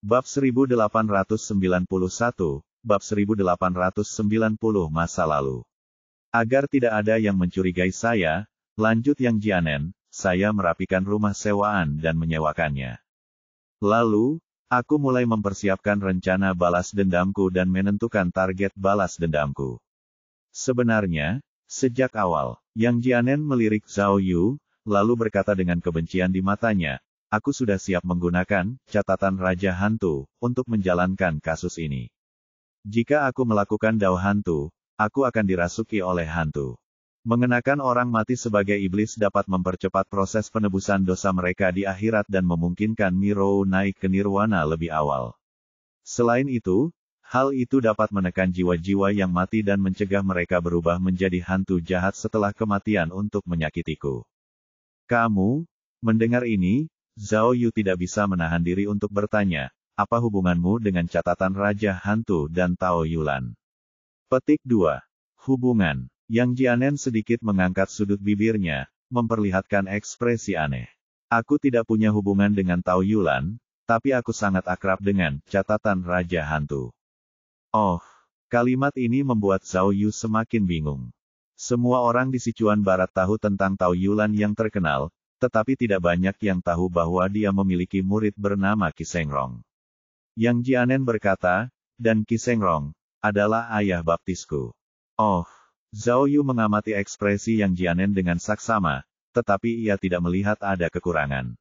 Bab 1891, Bab 1890 Masa lalu. Agar tidak ada yang mencurigai saya, lanjut Yang Jianen, saya merapikan rumah sewaan dan menyewakannya. Lalu, aku mulai mempersiapkan rencana balas dendamku dan menentukan target balas dendamku. Sebenarnya, sejak awal, Yang Jianen melirik Zhao Yu, lalu berkata dengan kebencian di matanya, aku sudah siap menggunakan catatan Raja Hantu untuk menjalankan kasus ini. Jika aku melakukan dao hantu, aku akan dirasuki oleh hantu. Mengenakan orang mati sebagai iblis dapat mempercepat proses penebusan dosa mereka di akhirat dan memungkinkan Mirou naik ke nirwana lebih awal. Selain itu, hal itu dapat menekan jiwa-jiwa yang mati dan mencegah mereka berubah menjadi hantu jahat setelah kematian untuk menyakitiku. Kamu, mendengar ini, Zhao Yu tidak bisa menahan diri untuk bertanya, apa hubunganmu dengan catatan Raja Hantu dan Tao Yulan? Petik 2. Hubungan. Yang Jianen sedikit mengangkat sudut bibirnya, memperlihatkan ekspresi aneh. Aku tidak punya hubungan dengan Tao Yulan, tapi aku sangat akrab dengan catatan Raja Hantu. Oh, kalimat ini membuat Zhao Yu semakin bingung. Semua orang di Sichuan Barat tahu tentang Tao Yulan yang terkenal, tetapi tidak banyak yang tahu bahwa dia memiliki murid bernama Qi Shengrong. Yang Jianen berkata, dan Qi Shengrong adalah ayah baptisku. Oh, Zhao Yu mengamati ekspresi Yang Jianen dengan saksama, tetapi ia tidak melihat ada kekurangan.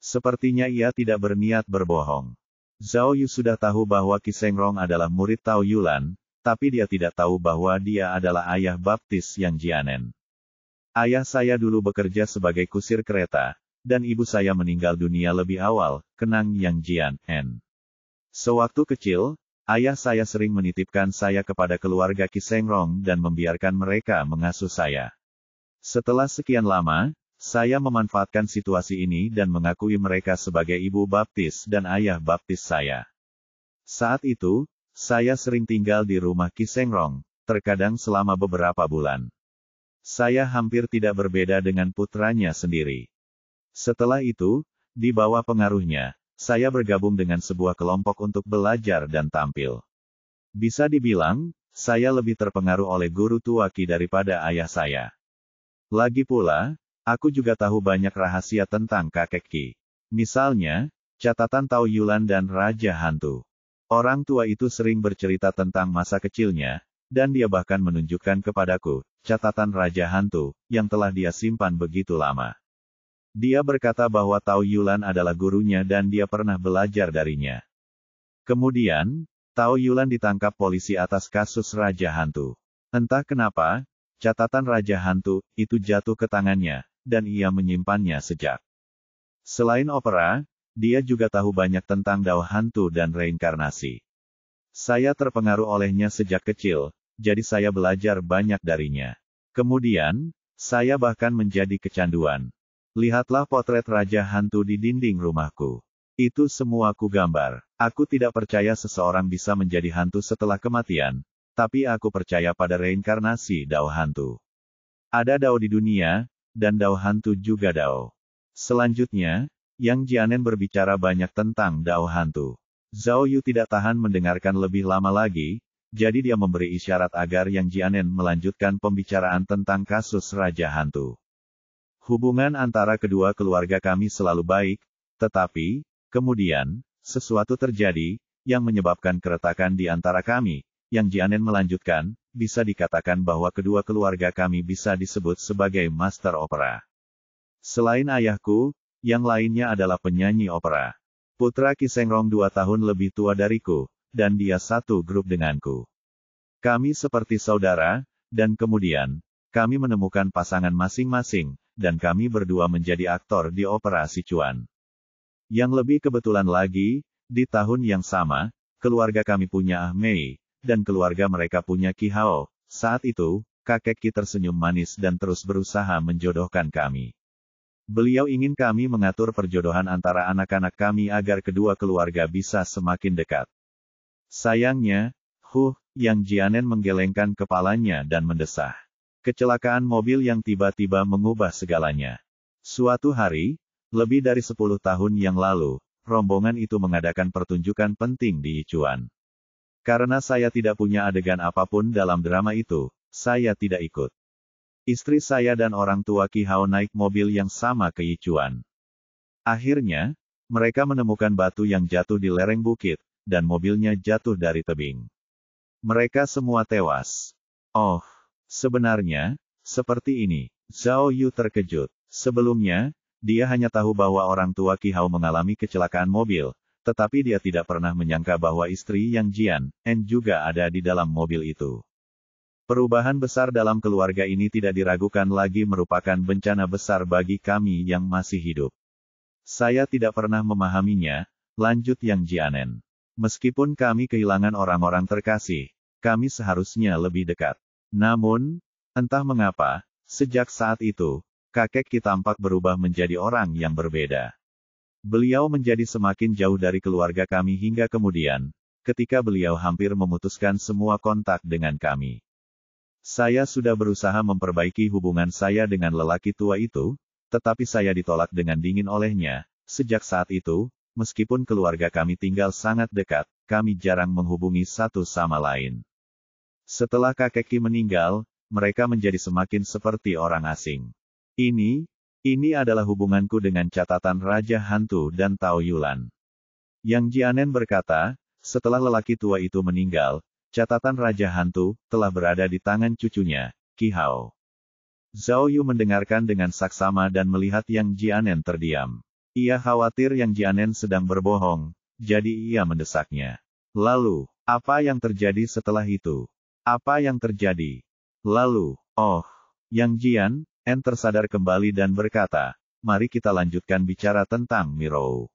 Sepertinya ia tidak berniat berbohong. Zhao Yu sudah tahu bahwa Qi Shengrong adalah murid Tao Yulan, tapi dia tidak tahu bahwa dia adalah ayah baptis Yang Jianen. Ayah saya dulu bekerja sebagai kusir kereta, dan ibu saya meninggal dunia lebih awal, kenang Yang Jianen. Sewaktu kecil, ayah saya sering menitipkan saya kepada keluarga Qi Shengrong dan membiarkan mereka mengasuh saya. Setelah sekian lama, saya memanfaatkan situasi ini dan mengakui mereka sebagai ibu baptis dan ayah baptis saya. Saat itu, saya sering tinggal di rumah Qi Shengrong, terkadang selama beberapa bulan. Saya hampir tidak berbeda dengan putranya sendiri. Setelah itu, di bawah pengaruhnya, saya bergabung dengan sebuah kelompok untuk belajar dan tampil. Bisa dibilang, saya lebih terpengaruh oleh guru tua Qi daripada ayah saya. Lagi pula, aku juga tahu banyak rahasia tentang kakek Qi. Misalnya, catatan Tao Yulan dan Raja Hantu. Orang tua itu sering bercerita tentang masa kecilnya, dan dia bahkan menunjukkan kepadaku catatan Raja Hantu yang telah dia simpan begitu lama. Dia berkata bahwa Tao Yulan adalah gurunya dan dia pernah belajar darinya. Kemudian, Tao Yulan ditangkap polisi atas kasus Raja Hantu. Entah kenapa, catatan Raja Hantu itu jatuh ke tangannya, dan ia menyimpannya sejak. Selain opera, dia juga tahu banyak tentang dao hantu dan reinkarnasi. Saya terpengaruh olehnya sejak kecil, jadi saya belajar banyak darinya. Kemudian, saya bahkan menjadi kecanduan. Lihatlah potret Raja Hantu di dinding rumahku. Itu semua ku gambar. Aku tidak percaya seseorang bisa menjadi hantu setelah kematian, tapi aku percaya pada reinkarnasi dao hantu. Ada dao di dunia, dan dao hantu juga dao. Selanjutnya, Yang Jianen berbicara banyak tentang dao hantu. Zhao Yu tidak tahan mendengarkan lebih lama lagi, jadi dia memberi isyarat agar Yang Jianen melanjutkan pembicaraan tentang kasus Raja Hantu. Hubungan antara kedua keluarga kami selalu baik, tetapi, kemudian, sesuatu terjadi, yang menyebabkan keretakan di antara kami. Yang Jianen melanjutkan, bisa dikatakan bahwa kedua keluarga kami bisa disebut sebagai master opera. Selain ayahku, yang lainnya adalah penyanyi opera. Putra Qi Shengrong 2 tahun lebih tua dariku, dan dia satu grup denganku. Kami seperti saudara, dan kemudian, kami menemukan pasangan masing-masing, dan kami berdua menjadi aktor di opera Sichuan. Yang lebih kebetulan lagi, di tahun yang sama, keluarga kami punya Ah Mei, dan keluarga mereka punya Qi Hao. Saat itu, kakek Qi tersenyum manis dan terus berusaha menjodohkan kami. Beliau ingin kami mengatur perjodohan antara anak-anak kami agar kedua keluarga bisa semakin dekat. Sayangnya, Yang Jianen menggelengkan kepalanya dan mendesah. Kecelakaan mobil yang tiba-tiba mengubah segalanya. Suatu hari, lebih dari 10 tahun yang lalu, rombongan itu mengadakan pertunjukan penting di Yichuan. Karena saya tidak punya adegan apapun dalam drama itu, saya tidak ikut. Istri saya dan orang tua Qi Hao naik mobil yang sama ke Yichuan. Akhirnya, mereka menemukan batu yang jatuh di lereng bukit, dan mobilnya jatuh dari tebing. Mereka semua tewas. Oh, sebenarnya, seperti ini. Zhao Yu terkejut. Sebelumnya, dia hanya tahu bahwa orang tua Qi Hao mengalami kecelakaan mobil, tetapi dia tidak pernah menyangka bahwa istri Yang Jian, En juga ada di dalam mobil itu. Perubahan besar dalam keluarga ini tidak diragukan lagi merupakan bencana besar bagi kami yang masih hidup. Saya tidak pernah memahaminya, lanjut Yang Jianen. Meskipun kami kehilangan orang-orang terkasih, kami seharusnya lebih dekat. Namun, entah mengapa, sejak saat itu, kakek Qi tampak berubah menjadi orang yang berbeda. Beliau menjadi semakin jauh dari keluarga kami hingga kemudian, ketika beliau hampir memutuskan semua kontak dengan kami. Saya sudah berusaha memperbaiki hubungan saya dengan lelaki tua itu, tetapi saya ditolak dengan dingin olehnya. Sejak saat itu, meskipun keluarga kami tinggal sangat dekat, kami jarang menghubungi satu sama lain. Setelah kakek Qi meninggal, mereka menjadi semakin seperti orang asing. Ini adalah hubunganku dengan catatan Raja Hantu dan Tao Yulan. Yang Jianen berkata, setelah lelaki tua itu meninggal, catatan Raja Hantu telah berada di tangan cucunya, Qi Hao. Zhao Yu mendengarkan dengan saksama dan melihat Yang Jianen terdiam. Ia khawatir Yang Jianen sedang berbohong, jadi ia mendesaknya. Lalu, apa yang terjadi setelah itu? Apa yang terjadi? Lalu, Yang Jianen tersadar kembali dan berkata, mari kita lanjutkan bicara tentang Mirou.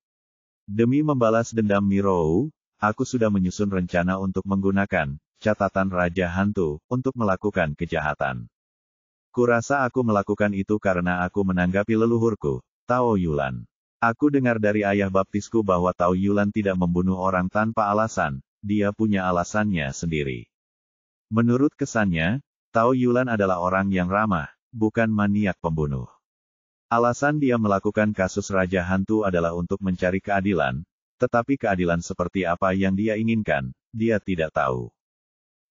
Demi membalas dendam Mirou, aku sudah menyusun rencana untuk menggunakan catatan Raja Hantu untuk melakukan kejahatan. Kurasa aku melakukan itu karena aku menanggapi leluhurku, Tao Yulan. Aku dengar dari ayah baptisku bahwa Tao Yulan tidak membunuh orang tanpa alasan, dia punya alasannya sendiri. Menurut kesannya, Tao Yulan adalah orang yang ramah, bukan maniak pembunuh. Alasan dia melakukan kasus Raja Hantu adalah untuk mencari keadilan, tetapi keadilan seperti apa yang dia inginkan, dia tidak tahu.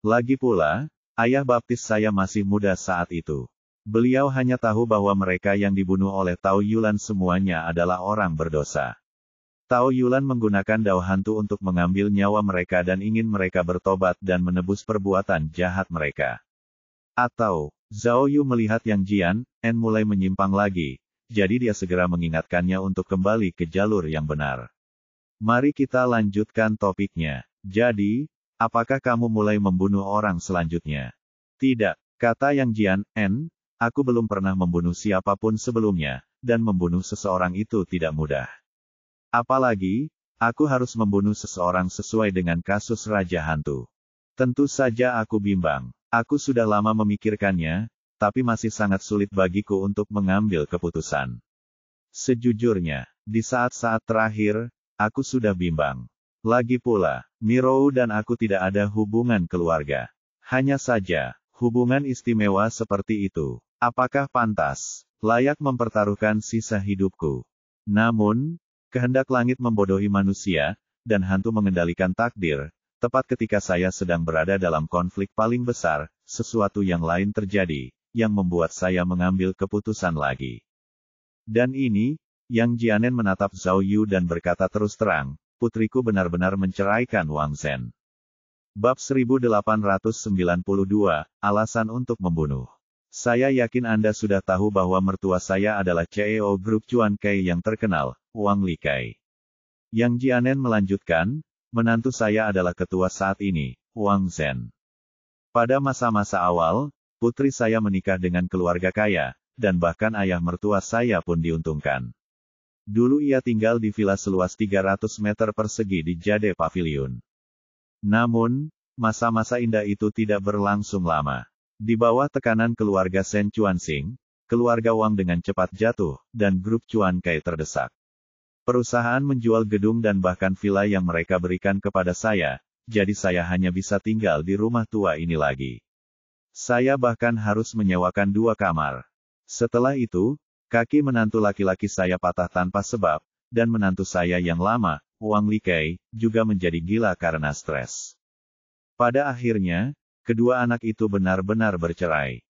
Lagi pula, ayah baptis saya masih muda saat itu. Beliau hanya tahu bahwa mereka yang dibunuh oleh Tao Yulan semuanya adalah orang berdosa. Tao Yulan menggunakan dao hantu untuk mengambil nyawa mereka dan ingin mereka bertobat dan menebus perbuatan jahat mereka. Atau, Zhao Yu melihat Yang Jianen mulai menyimpang lagi, jadi dia segera mengingatkannya untuk kembali ke jalur yang benar. Mari kita lanjutkan topiknya. Jadi, apakah kamu mulai membunuh orang selanjutnya? Tidak, kata Yang Jianen. Aku belum pernah membunuh siapapun sebelumnya, dan membunuh seseorang itu tidak mudah. Apalagi, aku harus membunuh seseorang sesuai dengan kasus Raja Hantu. Tentu saja aku bimbang. Aku sudah lama memikirkannya, tapi masih sangat sulit bagiku untuk mengambil keputusan. Sejujurnya, di saat-saat terakhir, aku sudah bimbang. Lagi pula, Mirou dan aku tidak ada hubungan keluarga. Hanya saja, hubungan istimewa seperti itu. Apakah pantas, layak mempertaruhkan sisa hidupku? Namun, kehendak langit membodohi manusia, dan hantu mengendalikan takdir. Tepat ketika saya sedang berada dalam konflik paling besar, sesuatu yang lain terjadi, yang membuat saya mengambil keputusan lagi. Dan ini, Yang Jianen menatap Zhao Yu dan berkata terus terang, putriku benar-benar menceraikan Wang Zhen. Bab 1892, Alasan untuk Membunuh. Saya yakin Anda sudah tahu bahwa mertua saya adalah CEO Grup Chuan Kai yang terkenal, Wang Likai. Yang Jianen melanjutkan, menantu saya adalah ketua saat ini, Wang Zhen. Pada masa-masa awal, putri saya menikah dengan keluarga kaya, dan bahkan ayah mertua saya pun diuntungkan. Dulu ia tinggal di villa seluas 300 meter persegi di Jade Pavilion. Namun, masa-masa indah itu tidak berlangsung lama. Di bawah tekanan keluarga Shen Chuanxing, keluarga Wang dengan cepat jatuh, dan grup Chuan Kai terdesak. Perusahaan menjual gedung dan bahkan villa yang mereka berikan kepada saya, jadi saya hanya bisa tinggal di rumah tua ini lagi. Saya bahkan harus menyewakan 2 kamar. Setelah itu, kaki menantu laki-laki saya patah tanpa sebab, dan menantu saya yang lama, Wang Likai, juga menjadi gila karena stres. Pada akhirnya, kedua anak itu benar-benar bercerai.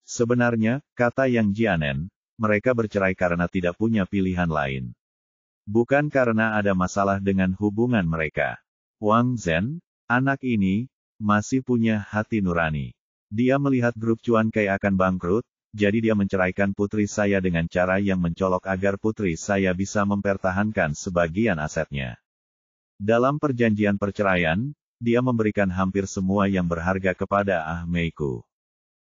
Sebenarnya, kata Yang Jianen, mereka bercerai karena tidak punya pilihan lain. Bukan karena ada masalah dengan hubungan mereka. Wang Zhen, anak ini, masih punya hati nurani. Dia melihat grup Cuan Kai akan bangkrut, jadi dia menceraikan putri saya dengan cara yang mencolok agar putri saya bisa mempertahankan sebagian asetnya. Dalam perjanjian perceraian, dia memberikan hampir semua yang berharga kepada Ah Meiku.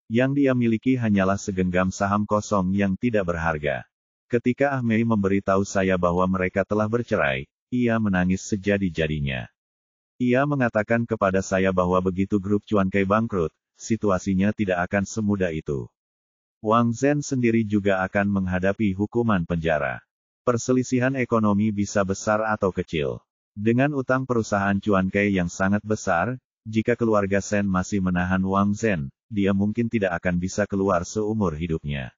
Yang dia miliki hanyalah segenggam saham kosong yang tidak berharga. Ketika Ah Mei memberitahu saya bahwa mereka telah bercerai, ia menangis sejadi-jadinya. Ia mengatakan kepada saya bahwa begitu grup Cuan Kai bangkrut, situasinya tidak akan semudah itu. Wang Zhen sendiri juga akan menghadapi hukuman penjara. Perselisihan ekonomi bisa besar atau kecil. Dengan utang perusahaan Cuan Kai yang sangat besar, jika keluarga Shen masih menahan Wang Zhen, dia mungkin tidak akan bisa keluar seumur hidupnya.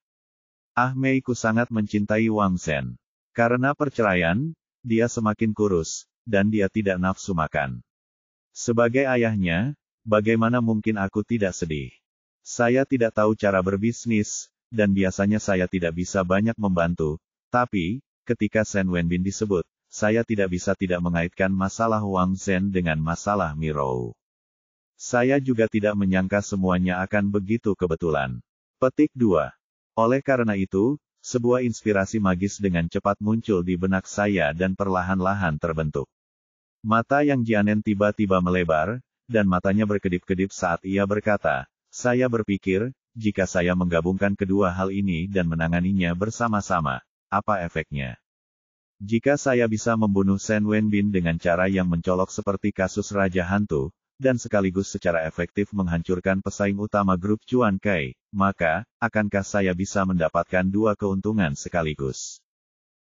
Ah Meiku sangat mencintai Wang Zhen. Karena perceraian, dia semakin kurus, dan dia tidak nafsu makan. Sebagai ayahnya, bagaimana mungkin aku tidak sedih? Saya tidak tahu cara berbisnis, dan biasanya saya tidak bisa banyak membantu, tapi, ketika Shen Wenbin disebut, saya tidak bisa tidak mengaitkan masalah Wang Zhen dengan masalah Mirou. Saya juga tidak menyangka semuanya akan begitu kebetulan. Petik 2. Oleh karena itu, sebuah inspirasi magis dengan cepat muncul di benak saya dan perlahan-lahan terbentuk. Mata Yang Jianen tiba-tiba melebar, dan matanya berkedip-kedip saat ia berkata, saya berpikir, jika saya menggabungkan kedua hal ini dan menanganinya bersama-sama, apa efeknya? Jika saya bisa membunuh Shen Wenbin dengan cara yang mencolok seperti kasus Raja Hantu, dan sekaligus secara efektif menghancurkan pesaing utama grup Cuan Kai, maka, akankah saya bisa mendapatkan dua keuntungan sekaligus?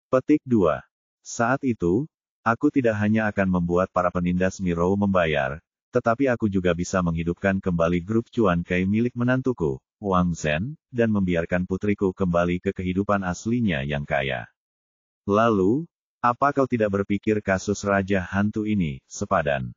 Petik 2. Saat itu, aku tidak hanya akan membuat para penindas Mirou membayar, tetapi aku juga bisa menghidupkan kembali grup Cuan Kai milik menantuku, Wang Zhen, dan membiarkan putriku kembali ke kehidupan aslinya yang kaya. Lalu, apa kau tidak berpikir kasus Raja Hantu ini sepadan?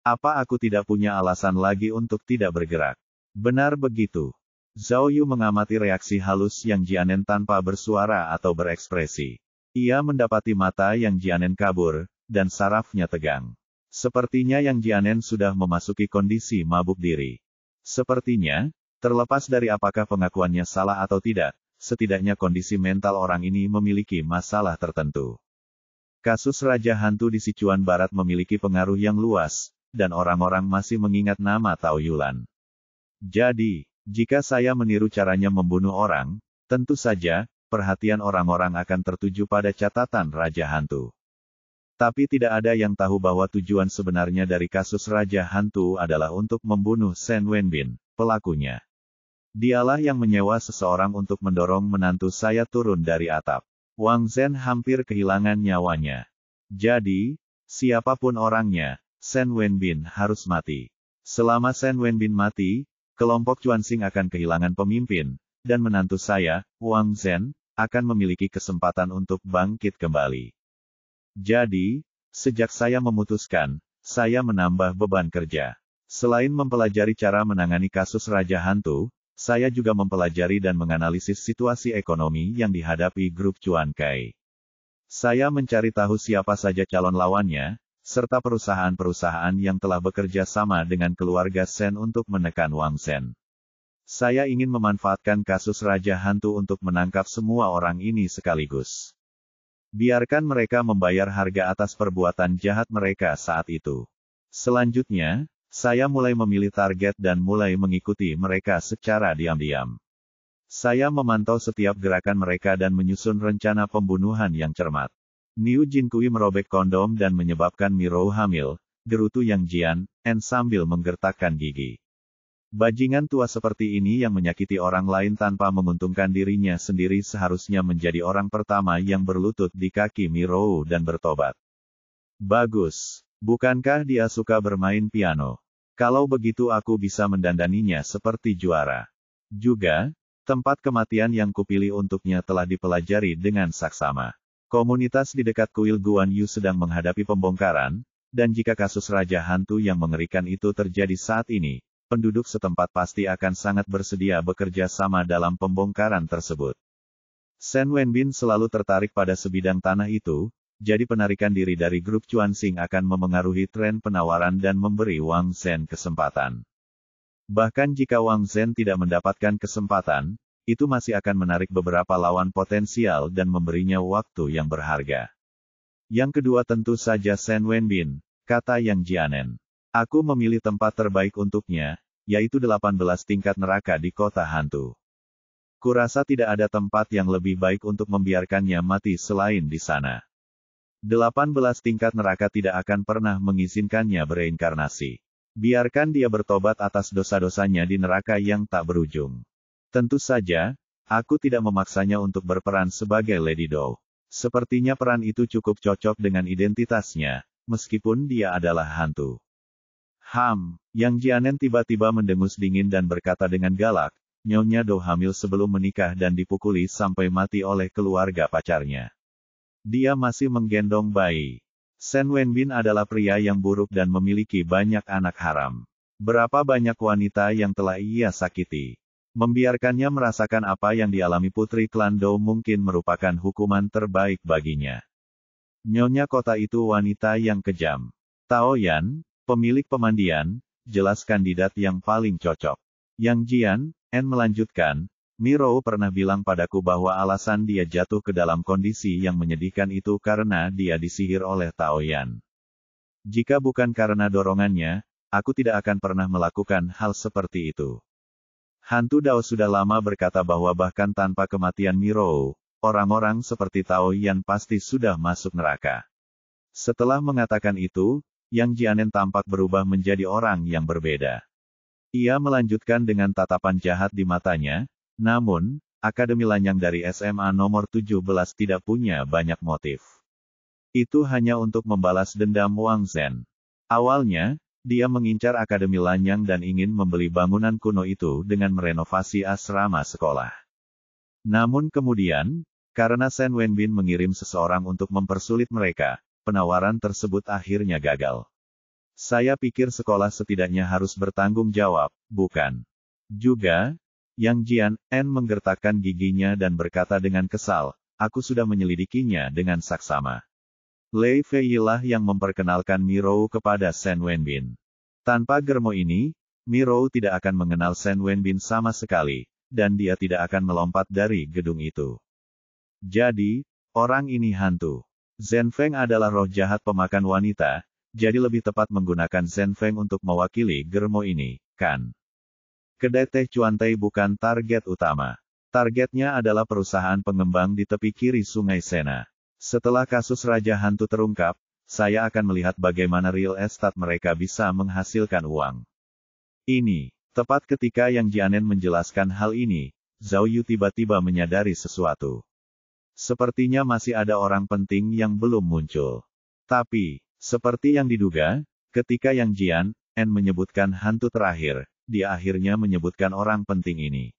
Apa aku tidak punya alasan lagi untuk tidak bergerak? Benar begitu. Zhao Yu mengamati reaksi halus Yang Jianen tanpa bersuara atau berekspresi. Ia mendapati mata Yang Jianen kabur, dan sarafnya tegang. Sepertinya Yang Jianen sudah memasuki kondisi mabuk diri. Sepertinya, terlepas dari apakah pengakuannya salah atau tidak, setidaknya kondisi mental orang ini memiliki masalah tertentu. Kasus Raja Hantu di Sichuan Barat memiliki pengaruh yang luas, dan orang-orang masih mengingat nama Tao Yulan. Jadi, jika saya meniru caranya membunuh orang, tentu saja, perhatian orang-orang akan tertuju pada catatan Raja Hantu. Tapi tidak ada yang tahu bahwa tujuan sebenarnya dari kasus Raja Hantu adalah untuk membunuh Shen Wenbin, pelakunya. Dialah yang menyewa seseorang untuk mendorong menantu saya turun dari atap. Wang Zhen hampir kehilangan nyawanya. Jadi, siapapun orangnya, Shen Wenbin harus mati. Selama Shen Wenbin mati, kelompok Chuanxing akan kehilangan pemimpin, dan menantu saya, Wang Zhen, akan memiliki kesempatan untuk bangkit kembali. Jadi, sejak saya memutuskan, saya menambah beban kerja. Selain mempelajari cara menangani kasus Raja Hantu, saya juga mempelajari dan menganalisis situasi ekonomi yang dihadapi grup Cuan Kai. Saya mencari tahu siapa saja calon lawannya, serta perusahaan-perusahaan yang telah bekerja sama dengan keluarga Shen untuk menekan Wang Zhen. Saya ingin memanfaatkan kasus Raja Hantu untuk menangkap semua orang ini sekaligus. Biarkan mereka membayar harga atas perbuatan jahat mereka saat itu. Selanjutnya, saya mulai memilih target dan mulai mengikuti mereka secara diam-diam. Saya memantau setiap gerakan mereka dan menyusun rencana pembunuhan yang cermat. Niu Jinkui merobek kondom dan menyebabkan Mirou hamil, gerutu Yang Jian, sambil menggertakkan gigi. Bajingan tua seperti ini yang menyakiti orang lain tanpa menguntungkan dirinya sendiri seharusnya menjadi orang pertama yang berlutut di kaki Mirou dan bertobat. Bagus. Bukankah dia suka bermain piano? Kalau begitu aku bisa mendandaninya seperti juara. Juga, tempat kematian yang kupilih untuknya telah dipelajari dengan saksama. Komunitas di dekat kuil Guan Yu sedang menghadapi pembongkaran, dan jika kasus raja hantu yang mengerikan itu terjadi saat ini, penduduk setempat pasti akan sangat bersedia bekerja sama dalam pembongkaran tersebut. Shen Wenbin selalu tertarik pada sebidang tanah itu, jadi penarikan diri dari grup Chuanxing akan memengaruhi tren penawaran dan memberi Wang Zhen kesempatan. Bahkan jika Wang Zhen tidak mendapatkan kesempatan, itu masih akan menarik beberapa lawan potensial dan memberinya waktu yang berharga. Yang kedua tentu saja Shen Wenbin, kata Yang Jianen. Aku memilih tempat terbaik untuknya, yaitu 18 tingkat neraka di kota hantu. Kurasa tidak ada tempat yang lebih baik untuk membiarkannya mati selain di sana. 18 tingkat neraka tidak akan pernah mengizinkannya bereinkarnasi. Biarkan dia bertobat atas dosa-dosanya di neraka yang tak berujung. Tentu saja, aku tidak memaksanya untuk berperan sebagai Lady Dou. Sepertinya peran itu cukup cocok dengan identitasnya, meskipun dia adalah hantu. Yang Jianen tiba-tiba mendengus dingin dan berkata dengan galak, Nyonya Dou hamil sebelum menikah dan dipukuli sampai mati oleh keluarga pacarnya. Dia masih menggendong bayi. Shen Wenbin adalah pria yang buruk dan memiliki banyak anak haram. Berapa banyak wanita yang telah ia sakiti. Membiarkannya merasakan apa yang dialami putri klan Dou mungkin merupakan hukuman terbaik baginya. Nyonya kota itu wanita yang kejam. Tao Yan, pemilik pemandian, jelas kandidat yang paling cocok. Yang Jian, melanjutkan, Miro pernah bilang padaku bahwa alasan dia jatuh ke dalam kondisi yang menyedihkan itu karena dia disihir oleh Tao Yan. Jika bukan karena dorongannya, aku tidak akan pernah melakukan hal seperti itu. Hantu Dao sudah lama berkata bahwa bahkan tanpa kematian Miro, orang-orang seperti Tao Yan pasti sudah masuk neraka. Setelah mengatakan itu, Yang Jianen tampak berubah menjadi orang yang berbeda. Ia melanjutkan dengan tatapan jahat di matanya, namun, Akademi Lanyang dari SMA nomor 17 tidak punya banyak motif. Itu hanya untuk membalas dendam Wang Zhen. Awalnya, dia mengincar Akademi Lanyang dan ingin membeli bangunan kuno itu dengan merenovasi asrama sekolah. Namun kemudian, karena Shen Wenbin mengirim seseorang untuk mempersulit mereka, penawaran tersebut akhirnya gagal. Saya pikir sekolah setidaknya harus bertanggung jawab, bukan? Juga, Yang Jian, menggertakkan giginya dan berkata dengan kesal, aku sudah menyelidikinya dengan saksama. Lei Fei lah yang memperkenalkan Miro kepada Shen Wenbin. Tanpa germo ini, Miro tidak akan mengenal Shen Wenbin sama sekali, dan dia tidak akan melompat dari gedung itu. Jadi, orang ini hantu. Zhen Feng adalah roh jahat pemakan wanita, jadi lebih tepat menggunakan Zhen Feng untuk mewakili germo ini, kan? Kedai teh cuantai bukan target utama. Targetnya adalah perusahaan pengembang di tepi kiri Sungai Sena. Setelah kasus Raja Hantu terungkap, saya akan melihat bagaimana real estate mereka bisa menghasilkan uang. Ini, tepat ketika Yang Jianen menjelaskan hal ini, Zhao Yu tiba-tiba menyadari sesuatu. Sepertinya masih ada orang penting yang belum muncul. Tapi, seperti yang diduga, ketika Yang Jian, menyebutkan hantu terakhir, dia akhirnya menyebutkan orang penting ini.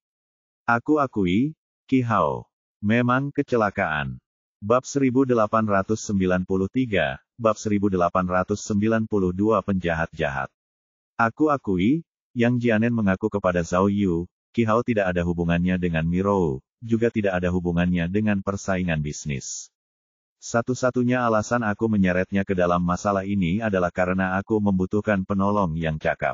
Aku akui, Qi Hao. Memang kecelakaan. Bab 1893, Bab 1892 Penjahat Jahat. Aku akui, Yang Jianen mengaku kepada Zhao Yu, Qi Hao tidak ada hubungannya dengan Miro, juga tidak ada hubungannya dengan persaingan bisnis. Satu-satunya alasan aku menyeretnya ke dalam masalah ini adalah karena aku membutuhkan penolong yang cakap.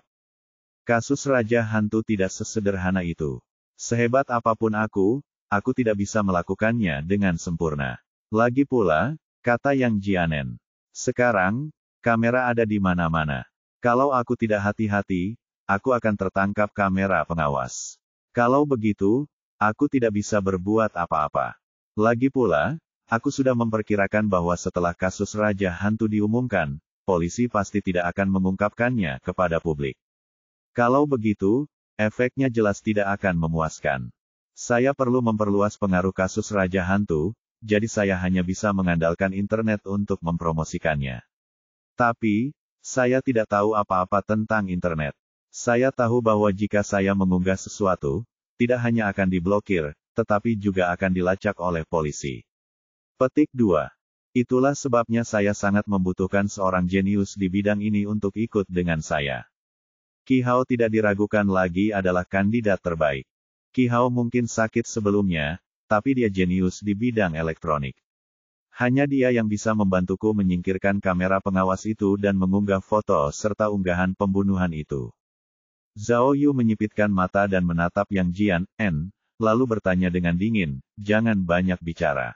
Kasus Raja Hantu tidak sesederhana itu. Sehebat apapun aku tidak bisa melakukannya dengan sempurna. Lagi pula, kata Yang Jianen. Sekarang, kamera ada di mana-mana. Kalau aku tidak hati-hati, aku akan tertangkap kamera pengawas. Kalau begitu, aku tidak bisa berbuat apa-apa. Lagi pula, aku sudah memperkirakan bahwa setelah kasus Raja Hantu diumumkan, polisi pasti tidak akan mengungkapkannya kepada publik. Kalau begitu, efeknya jelas tidak akan memuaskan. Saya perlu memperluas pengaruh kasus Raja Hantu, jadi saya hanya bisa mengandalkan internet untuk mempromosikannya. Tapi, saya tidak tahu apa-apa tentang internet. Saya tahu bahwa jika saya mengunggah sesuatu, tidak hanya akan diblokir, tetapi juga akan dilacak oleh polisi. Petik 2. Itulah sebabnya saya sangat membutuhkan seorang jenius di bidang ini untuk ikut dengan saya. Qi Hao tidak diragukan lagi adalah kandidat terbaik. Qi Hao mungkin sakit sebelumnya, tapi dia jenius di bidang elektronik. Hanya dia yang bisa membantuku menyingkirkan kamera pengawas itu dan mengunggah foto serta unggahan pembunuhan itu. Zhao Yu menyipitkan mata dan menatap Yang Jian, lalu bertanya dengan dingin, jangan banyak bicara.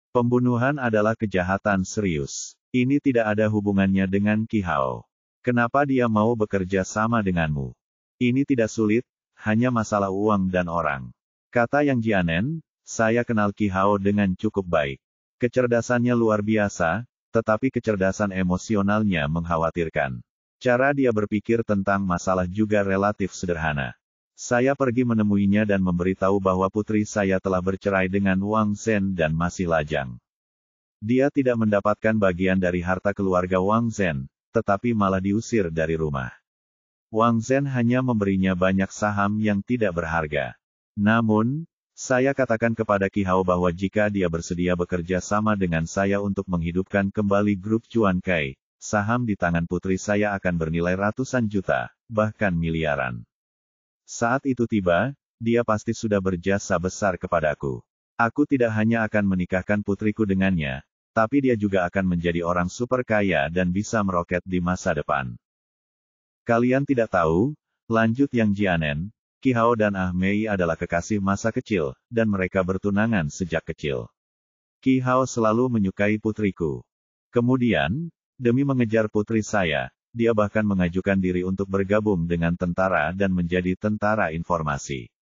Pembunuhan adalah kejahatan serius. Ini tidak ada hubungannya dengan Qi Hao. Kenapa dia mau bekerja sama denganmu? Ini tidak sulit, hanya masalah uang dan orang. Kata Yang Jianen, saya kenal Qi Hao dengan cukup baik. Kecerdasannya luar biasa, tetapi kecerdasan emosionalnya mengkhawatirkan. Cara dia berpikir tentang masalah juga relatif sederhana. Saya pergi menemuinya dan memberitahu bahwa putri saya telah bercerai dengan Wang Zhen dan masih lajang. Dia tidak mendapatkan bagian dari harta keluarga Wang Zhen, tetapi malah diusir dari rumah. Wang Zhen hanya memberinya banyak saham yang tidak berharga. Namun, saya katakan kepada Qi Hao bahwa jika dia bersedia bekerja sama dengan saya untuk menghidupkan kembali grup Chuan Kai, saham di tangan putri saya akan bernilai ratusan juta, bahkan miliaran. Saat itu tiba, dia pasti sudah berjasa besar kepadaku. Aku tidak hanya akan menikahkan putriku dengannya, tapi dia juga akan menjadi orang super kaya dan bisa meroket di masa depan. Kalian tidak tahu, lanjut Yang Jianen, Qi Hao dan Ah Mei adalah kekasih masa kecil, dan mereka bertunangan sejak kecil. Qi Hao selalu menyukai putriku. Kemudian, demi mengejar putri saya, dia bahkan mengajukan diri untuk bergabung dengan tentara dan menjadi tentara informasi.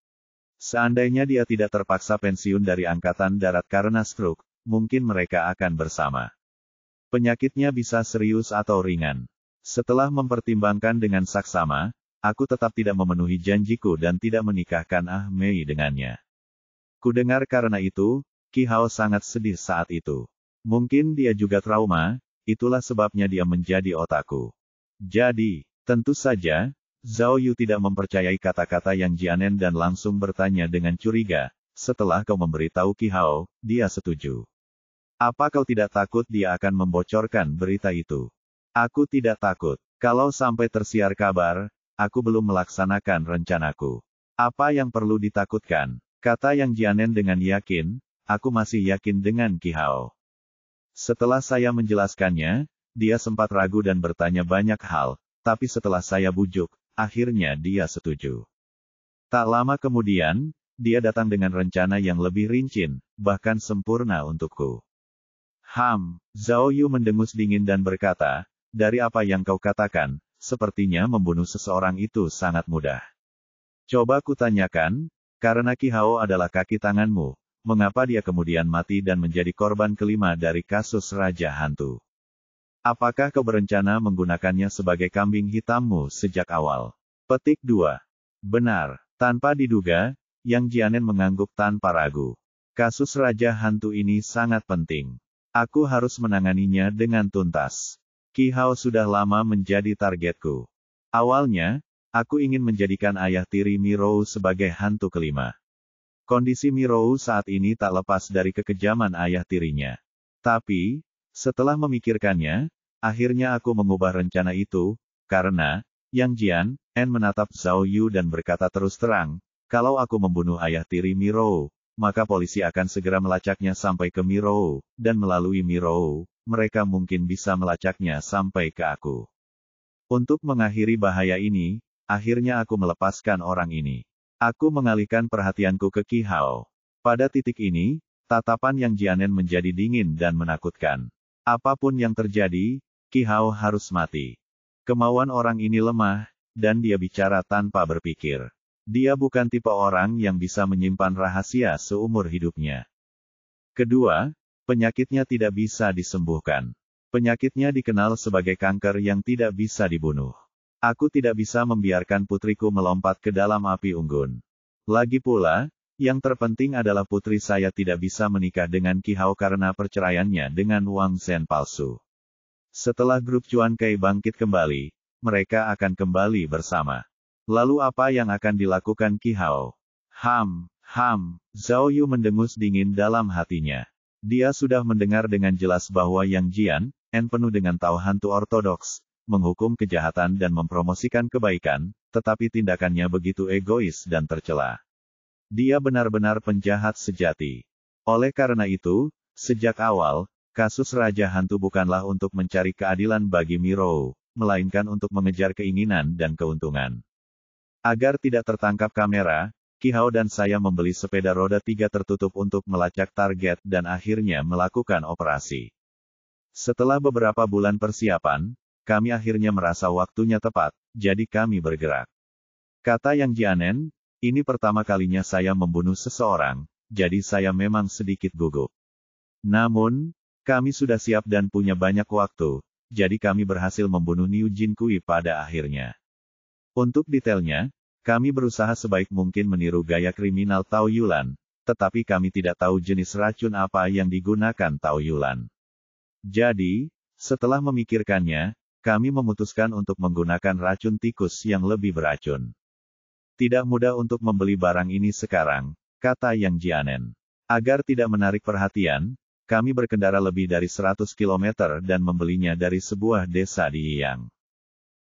Seandainya dia tidak terpaksa pensiun dari Angkatan Darat karena stroke, mungkin mereka akan bersama. Penyakitnya bisa serius atau ringan. Setelah mempertimbangkan dengan saksama, aku tetap tidak memenuhi janjiku dan tidak menikahkan Ah Mei dengannya. Kudengar karena itu, Qi Hao sangat sedih saat itu. Mungkin dia juga trauma, itulah sebabnya dia menjadi otaku. Jadi, tentu saja, Zhao Yu tidak mempercayai kata-kata Yang Jianen dan langsung bertanya dengan curiga, setelah kau memberitahu Qi Hao, dia setuju. Apa kau tidak takut dia akan membocorkan berita itu? Aku tidak takut. Kalau sampai tersiar kabar, aku belum melaksanakan rencanaku. Apa yang perlu ditakutkan? Kata Yang Jianen dengan yakin, aku masih yakin dengan Qi Hao. Setelah saya menjelaskannya, dia sempat ragu dan bertanya banyak hal, tapi setelah saya bujuk, akhirnya dia setuju. Tak lama kemudian, dia datang dengan rencana yang lebih rinci, bahkan sempurna untukku. Zhao Yu mendengus dingin dan berkata, dari apa yang kau katakan, sepertinya membunuh seseorang itu sangat mudah. Coba kutanyakan, karena Qi Hao adalah kaki tanganmu, mengapa dia kemudian mati dan menjadi korban kelima dari kasus Raja Hantu? Apakah kau berencana menggunakannya sebagai kambing hitammu sejak awal? Petik 2. Benar. Tanpa diduga, Yang Jianen mengangguk tanpa ragu. Kasus Raja Hantu ini sangat penting. Aku harus menanganinya dengan tuntas. Qi Hao sudah lama menjadi targetku. Awalnya, aku ingin menjadikan ayah tiri Mirou sebagai hantu kelima. Kondisi Mirou saat ini tak lepas dari kekejaman ayah tirinya. Tapi, setelah memikirkannya, akhirnya aku mengubah rencana itu, karena, Yang Jian, menatap Zhao Yu dan berkata terus terang, kalau aku membunuh ayah tiri Mirou, maka polisi akan segera melacaknya sampai ke Mirou, dan melalui Mirou, mereka mungkin bisa melacaknya sampai ke aku. Untuk mengakhiri bahaya ini, akhirnya aku melepaskan orang ini. Aku mengalihkan perhatianku ke Qi Hao. Pada titik ini, tatapan Yang Jianen menjadi dingin dan menakutkan. Apapun yang terjadi, Qi Hao harus mati. Kemauan orang ini lemah, dan dia bicara tanpa berpikir. Dia bukan tipe orang yang bisa menyimpan rahasia seumur hidupnya. Kedua, penyakitnya tidak bisa disembuhkan. Penyakitnya dikenal sebagai kanker yang tidak bisa dibunuh. Aku tidak bisa membiarkan putriku melompat ke dalam api unggun. Lagi pula, yang terpenting adalah putri saya tidak bisa menikah dengan Qi Hao karena perceraiannya dengan Wang Zhen palsu. Setelah grup Chuan Kai bangkit kembali, mereka akan kembali bersama. Lalu apa yang akan dilakukan Qi Hao? Zhao Yu mendengus dingin dalam hatinya. Dia sudah mendengar dengan jelas bahwa Yang Jian, penuh dengan tahu hantu ortodoks, menghukum kejahatan dan mempromosikan kebaikan, tetapi tindakannya begitu egois dan tercela. Dia benar-benar penjahat sejati. Oleh karena itu, sejak awal, kasus Raja Hantu bukanlah untuk mencari keadilan bagi Mirou, melainkan untuk mengejar keinginan dan keuntungan. Agar tidak tertangkap kamera, Qi Hao dan saya membeli sepeda roda 3 tertutup untuk melacak target dan akhirnya melakukan operasi. Setelah beberapa bulan persiapan, kami akhirnya merasa waktunya tepat, jadi kami bergerak. Kata Yang Jianen, ini pertama kalinya saya membunuh seseorang, jadi saya memang sedikit gugup. Namun, kami sudah siap dan punya banyak waktu, jadi kami berhasil membunuh Niu Jinkui pada akhirnya. Untuk detailnya, kami berusaha sebaik mungkin meniru gaya kriminal Tao Yulan, tetapi kami tidak tahu jenis racun apa yang digunakan Tao Yulan. Jadi, setelah memikirkannya, kami memutuskan untuk menggunakan racun tikus yang lebih beracun. Tidak mudah untuk membeli barang ini sekarang, kata Yang Jianen. Agar tidak menarik perhatian, kami berkendara lebih dari 100 km dan membelinya dari sebuah desa di Yiyang.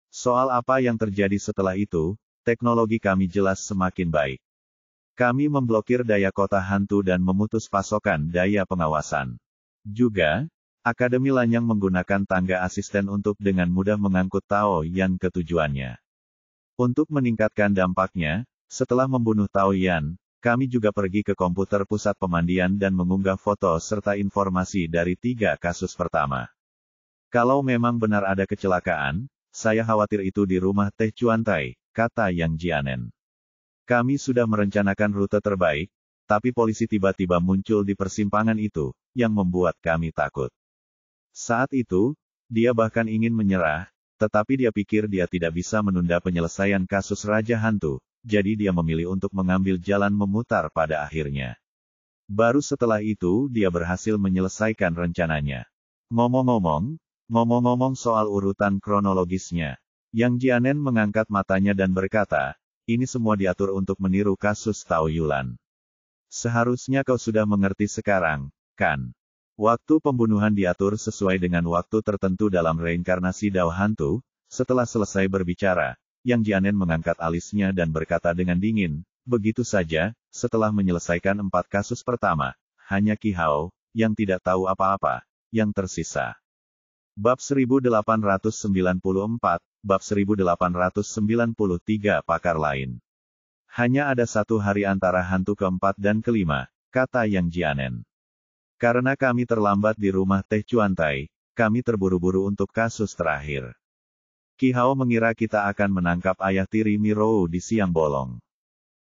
Soal apa yang terjadi setelah itu, teknologi kami jelas semakin baik. Kami memblokir daya kota hantu dan memutus pasokan daya pengawasan. Juga, Akademi Lanyang menggunakan tangga asisten untuk dengan mudah mengangkut Tao Yan ke tujuannya. Untuk meningkatkan dampaknya, setelah membunuh Tao Yan, kami juga pergi ke komputer pusat pemandian dan mengunggah foto serta informasi dari 3 kasus pertama. Kalau memang benar ada kecelakaan, saya khawatir itu di rumah Teh Cuantai, kata Yang Jianen. Kami sudah merencanakan rute terbaik, tapi polisi tiba-tiba muncul di persimpangan itu, yang membuat kami takut. Saat itu, dia bahkan ingin menyerah, tetapi dia pikir dia tidak bisa menunda penyelesaian kasus Raja Hantu, jadi dia memilih untuk mengambil jalan memutar pada akhirnya. Baru setelah itu dia berhasil menyelesaikan rencananya. Ngomong-ngomong soal urutan kronologisnya, Yang Jianen mengangkat matanya dan berkata, ini semua diatur untuk meniru kasus Tao Yulan. Seharusnya kau sudah mengerti sekarang, kan? Waktu pembunuhan diatur sesuai dengan waktu tertentu dalam reinkarnasi Dao Hantu. Setelah selesai berbicara, Yang Jianen mengangkat alisnya dan berkata dengan dingin, begitu saja, setelah menyelesaikan 4 kasus pertama, hanya Qi Hao, yang tidak tahu apa-apa, yang tersisa. Bab 1894, Bab 1893 Pakar Lain. Hanya ada 1 hari antara hantu keempat dan kelima, kata Yang Jianen. Karena kami terlambat di rumah Teh Cuantai, kami terburu-buru untuk kasus terakhir. Qi Hao mengira kita akan menangkap ayah tiri Mirou di siang bolong.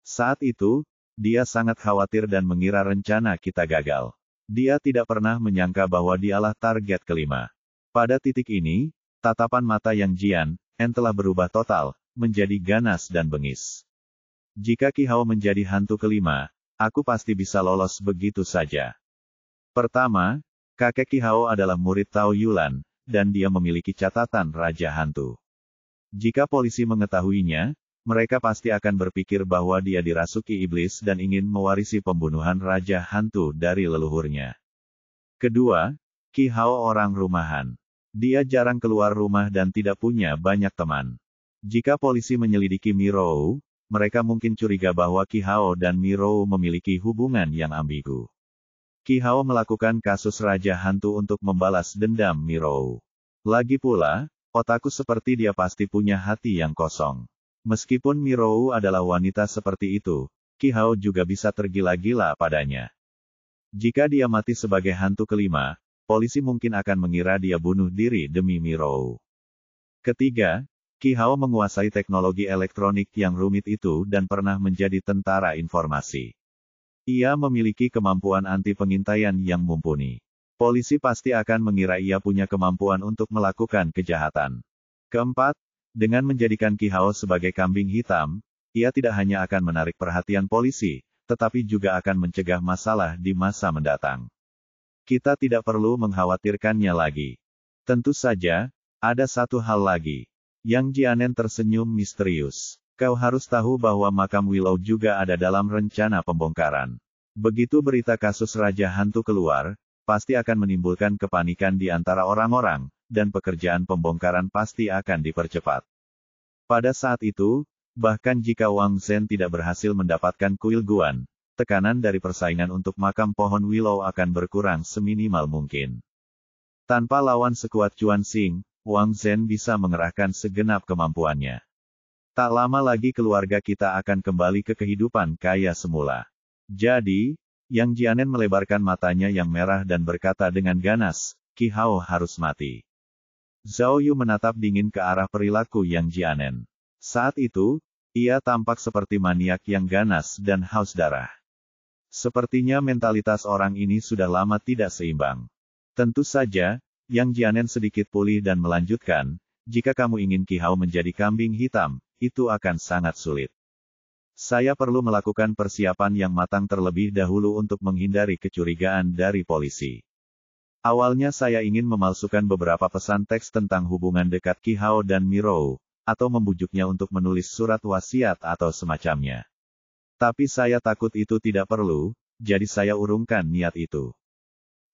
Saat itu, dia sangat khawatir dan mengira rencana kita gagal. Dia tidak pernah menyangka bahwa dialah target kelima. Pada titik ini, tatapan mata Yang Jian, telah berubah total, menjadi ganas dan bengis. Jika Qi Hao menjadi hantu kelima, aku pasti bisa lolos begitu saja. Pertama, kakek Qi Hao adalah murid Tao Yulan, dan dia memiliki catatan Raja Hantu. Jika polisi mengetahuinya, mereka pasti akan berpikir bahwa dia dirasuki iblis dan ingin mewarisi pembunuhan Raja Hantu dari leluhurnya. Kedua, Qi Hao orang rumahan. Dia jarang keluar rumah dan tidak punya banyak teman. Jika polisi menyelidiki Mirou, mereka mungkin curiga bahwa Qi Hao dan Mirou memiliki hubungan yang ambigu. Qi Hao melakukan kasus Raja Hantu untuk membalas dendam Mirou. Lagi pula, otakku seperti dia pasti punya hati yang kosong. Meskipun Mirou adalah wanita seperti itu, Qi Hao juga bisa tergila-gila padanya. Jika dia mati sebagai hantu kelima, polisi mungkin akan mengira dia bunuh diri demi Mirou. Ketiga, Qi Hao menguasai teknologi elektronik yang rumit itu dan pernah menjadi tentara informasi. Ia memiliki kemampuan anti pengintaian yang mumpuni. Polisi pasti akan mengira ia punya kemampuan untuk melakukan kejahatan. Keempat, dengan menjadikan Qi Hao sebagai kambing hitam, ia tidak hanya akan menarik perhatian polisi, tetapi juga akan mencegah masalah di masa mendatang. Kita tidak perlu mengkhawatirkannya lagi. Tentu saja, ada satu hal lagi. Yang Jianen tersenyum misterius. Kau harus tahu bahwa makam Willow juga ada dalam rencana pembongkaran. Begitu berita kasus Raja Hantu keluar, pasti akan menimbulkan kepanikan di antara orang-orang, dan pekerjaan pembongkaran pasti akan dipercepat. Pada saat itu, bahkan jika Wang Zhen tidak berhasil mendapatkan kuil Guan, tekanan dari persaingan untuk makam pohon Willow akan berkurang seminimal mungkin. Tanpa lawan sekuat Chuan Xing, Wang Zhen bisa mengerahkan segenap kemampuannya. Tak lama lagi keluarga kita akan kembali ke kehidupan kaya semula. Jadi, Yang Jianen melebarkan matanya yang merah dan berkata dengan ganas, Qi Hao harus mati. Zhao Yu menatap dingin ke arah perilaku Yang Jianen. Saat itu, ia tampak seperti maniak yang ganas dan haus darah. Sepertinya mentalitas orang ini sudah lama tidak seimbang. Tentu saja, Yang Jianen sedikit pulih dan melanjutkan, jika kamu ingin Qi Hao menjadi kambing hitam, itu akan sangat sulit. Saya perlu melakukan persiapan yang matang terlebih dahulu untuk menghindari kecurigaan dari polisi. Awalnya saya ingin memalsukan beberapa pesan teks tentang hubungan dekat Qi Hao dan Mirou, atau membujuknya untuk menulis surat wasiat atau semacamnya. Tapi saya takut itu tidak perlu, jadi saya urungkan niat itu.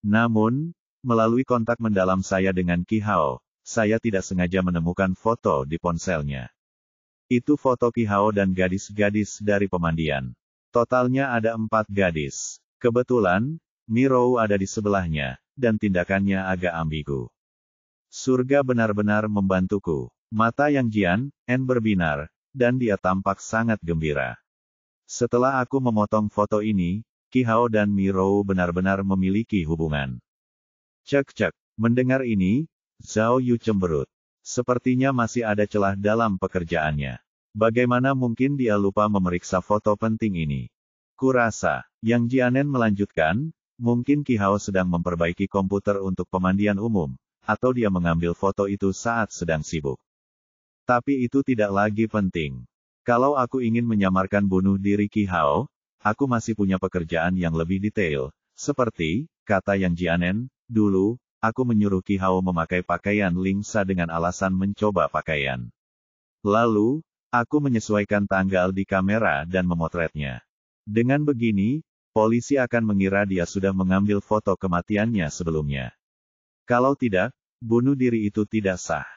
Namun, melalui kontak mendalam saya dengan Qi Hao, saya tidak sengaja menemukan foto di ponselnya. Itu foto Qi Hao dan gadis-gadis dari pemandian. Totalnya ada 4 gadis. Kebetulan, Mirou ada di sebelahnya, dan tindakannya agak ambigu. Surga benar-benar membantuku. Mata Yang Jian En berbinar, dan dia tampak sangat gembira. Setelah aku memotong foto ini, Qi Hao dan Mirou benar-benar memiliki hubungan. Cek-cek. Mendengar ini, Zhao Yu cemberut. Sepertinya masih ada celah dalam pekerjaannya. Bagaimana mungkin dia lupa memeriksa foto penting ini? Kurasa, Yang Jianen melanjutkan, mungkin Qi Hao sedang memperbaiki komputer untuk pemandian umum, atau dia mengambil foto itu saat sedang sibuk. Tapi itu tidak lagi penting. Kalau aku ingin menyamarkan bunuh diri Qi Hao, aku masih punya pekerjaan yang lebih detail, seperti, kata Yang Jianen, dulu, aku menyuruh Qi Hao memakai pakaian Lingsa dengan alasan mencoba pakaian. Lalu, aku menyesuaikan tanggal di kamera dan memotretnya. Dengan begini, polisi akan mengira dia sudah mengambil foto kematiannya sebelumnya. Kalau tidak, bunuh diri itu tidak sah.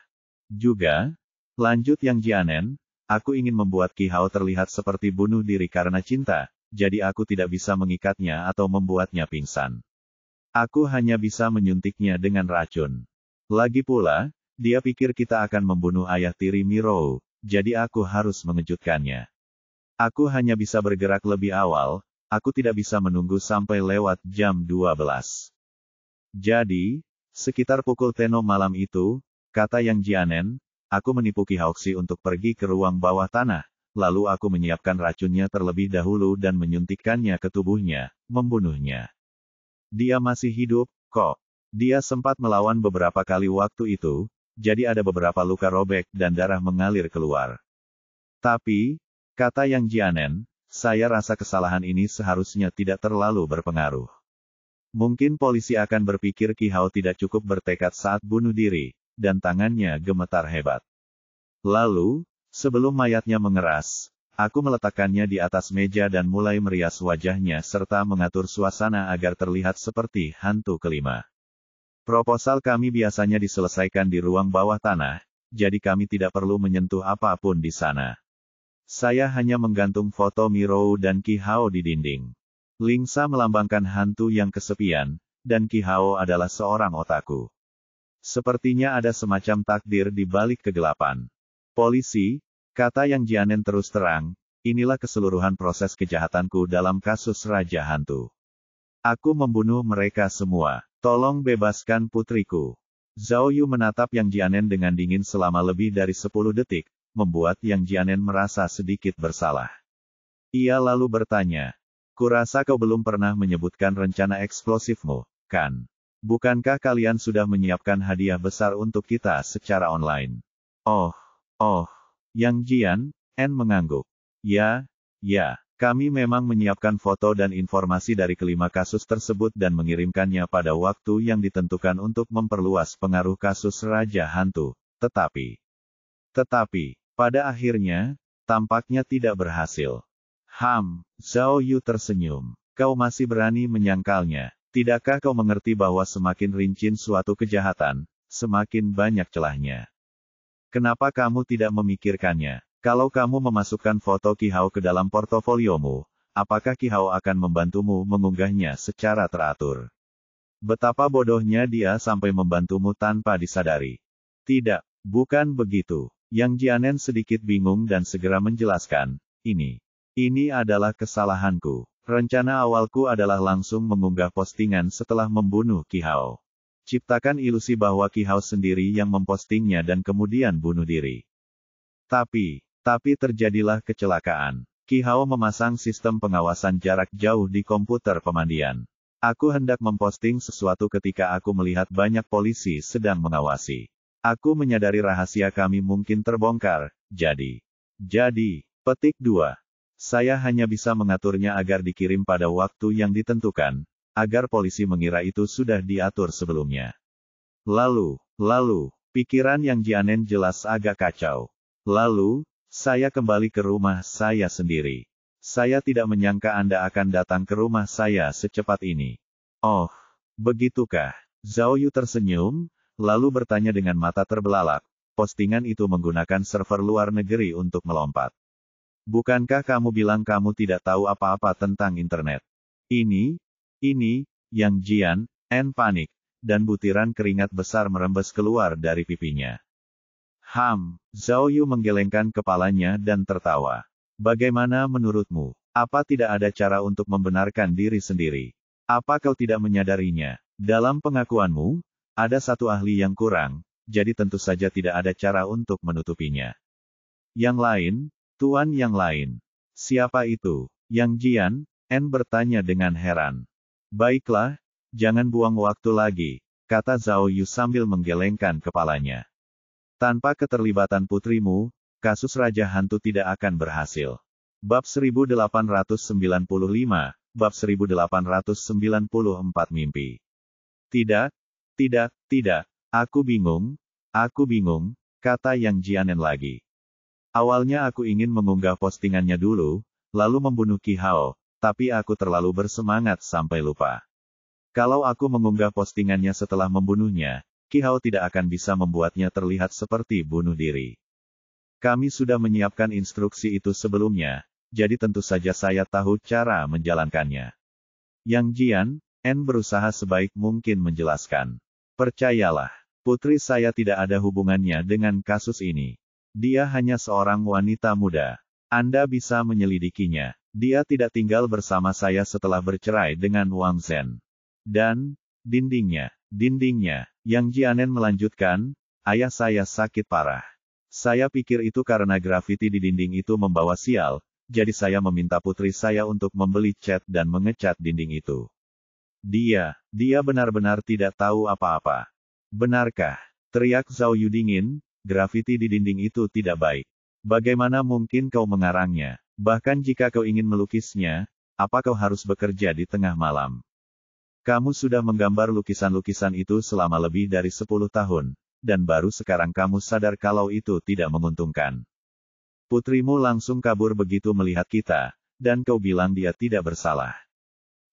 Juga, lanjut Yang Jianen, aku ingin membuat Qi Hao terlihat seperti bunuh diri karena cinta, jadi aku tidak bisa mengikatnya atau membuatnya pingsan. Aku hanya bisa menyuntiknya dengan racun. Lagi pula, dia pikir kita akan membunuh ayah tiri Mirou, jadi aku harus mengejutkannya. Aku hanya bisa bergerak lebih awal, aku tidak bisa menunggu sampai lewat jam 12. Jadi, sekitar pukul 10 malam itu, kata Yang Jianen, aku menipu Qi Haoxi untuk pergi ke ruang bawah tanah, lalu aku menyiapkan racunnya terlebih dahulu dan menyuntikkannya ke tubuhnya, membunuhnya. Dia masih hidup, kok. Dia sempat melawan beberapa kali waktu itu, jadi ada beberapa luka robek dan darah mengalir keluar. Tapi, kata Yang Jianen, saya rasa kesalahan ini seharusnya tidak terlalu berpengaruh. Mungkin polisi akan berpikir Qi Hao tidak cukup bertekad saat bunuh diri, dan tangannya gemetar hebat. Lalu, sebelum mayatnya mengeras, aku meletakkannya di atas meja dan mulai merias wajahnya serta mengatur suasana agar terlihat seperti hantu kelima. Proposal kami biasanya diselesaikan di ruang bawah tanah, jadi kami tidak perlu menyentuh apapun di sana. Saya hanya menggantung foto Mirou dan Qi Hao di dinding. Lingsa melambangkan hantu yang kesepian, dan Qi Hao adalah seorang otaku. Sepertinya ada semacam takdir di balik kegelapan. Polisi, kata Yang Jianen terus terang, inilah keseluruhan proses kejahatanku dalam kasus Raja Hantu. Aku membunuh mereka semua. Tolong bebaskan putriku. Zhao Yu menatap Yang Jianen dengan dingin selama lebih dari 10 detik, membuat Yang Jianen merasa sedikit bersalah. Ia lalu bertanya, kurasa kau belum pernah menyebutkan rencana eksplosifmu, kan? Bukankah kalian sudah menyiapkan hadiah besar untuk kita secara online? Oh, Yang Jian En mengangguk. Ya, kami memang menyiapkan foto dan informasi dari kelima kasus tersebut dan mengirimkannya pada waktu yang ditentukan untuk memperluas pengaruh kasus Raja Hantu. Tetapi, pada akhirnya, tampaknya tidak berhasil. Zhao Yu tersenyum. Kau masih berani menyangkalnya. Tidakkah kau mengerti bahwa semakin rinci suatu kejahatan, semakin banyak celahnya? Kenapa kamu tidak memikirkannya? Kalau kamu memasukkan foto Qi Hao ke dalam portofoliomu, apakah Qi Hao akan membantumu mengunggahnya secara teratur? Betapa bodohnya dia sampai membantumu tanpa disadari. Tidak, bukan begitu. Yang Jianen sedikit bingung dan segera menjelaskan, ini adalah kesalahanku. Rencana awalku adalah langsung mengunggah postingan setelah membunuh Qi Hao. Ciptakan ilusi bahwa Qi Hao sendiri yang mempostingnya dan kemudian bunuh diri. Tapi terjadilah kecelakaan. Qi Hao memasang sistem pengawasan jarak jauh di komputer pemandian. Aku hendak memposting sesuatu ketika aku melihat banyak polisi sedang mengawasi. Aku menyadari rahasia kami mungkin terbongkar, jadi, petik 2. Saya hanya bisa mengaturnya agar dikirim pada waktu yang ditentukan, agar polisi mengira itu sudah diatur sebelumnya. Lalu, pikiran Yang Jianen jelas agak kacau. Lalu, saya kembali ke rumah saya sendiri. Saya tidak menyangka Anda akan datang ke rumah saya secepat ini. Oh, begitukah? Zhao Yu tersenyum, lalu bertanya dengan mata terbelalak. Postingan itu menggunakan server luar negeri untuk melompat. Bukankah kamu bilang kamu tidak tahu apa-apa tentang internet? Ini, Yang Jianen panik, dan butiran keringat besar merembes keluar dari pipinya. Zhao Yu menggelengkan kepalanya dan tertawa. Bagaimana menurutmu? Apa tidak ada cara untuk membenarkan diri sendiri? Apa kau tidak menyadarinya? Dalam pengakuanmu, ada satu ahli yang kurang, jadi tentu saja tidak ada cara untuk menutupinya. Yang lain, Tuan yang lain. Siapa itu? Yang Jianen bertanya dengan heran. Baiklah, jangan buang waktu lagi, kata Zhao Yu sambil menggelengkan kepalanya. Tanpa keterlibatan putrimu, kasus Raja Hantu tidak akan berhasil. Bab 1895, Bab 1894 Mimpi. Tidak, aku bingung, kata Yang Jianen lagi. Awalnya aku ingin mengunggah postingannya dulu, lalu membunuh Qi Hao, tapi aku terlalu bersemangat sampai lupa. Kalau aku mengunggah postingannya setelah membunuhnya, Qi Hao tidak akan bisa membuatnya terlihat seperti bunuh diri. Kami sudah menyiapkan instruksi itu sebelumnya, jadi tentu saja saya tahu cara menjalankannya. Yang Jianen berusaha sebaik mungkin menjelaskan. Percayalah, putri saya tidak ada hubungannya dengan kasus ini. Dia hanya seorang wanita muda. Anda bisa menyelidikinya. Dia tidak tinggal bersama saya setelah bercerai dengan Wang Zhen. Dan, dindingnya, Yang Jianen melanjutkan, ayah saya sakit parah. Saya pikir itu karena grafiti di dinding itu membawa sial, jadi saya meminta putri saya untuk membeli cat dan mengecat dinding itu. Dia benar-benar tidak tahu apa-apa. Benarkah? Teriak Zhao Yu dingin. Grafiti di dinding itu tidak baik. Bagaimana mungkin kau mengarangnya? Bahkan jika kau ingin melukisnya, apa kau harus bekerja di tengah malam? Kamu sudah menggambar lukisan-lukisan itu selama lebih dari 10 tahun, dan baru sekarang kamu sadar kalau itu tidak menguntungkan. Putrimu langsung kabur begitu melihat kita, dan kau bilang dia tidak bersalah.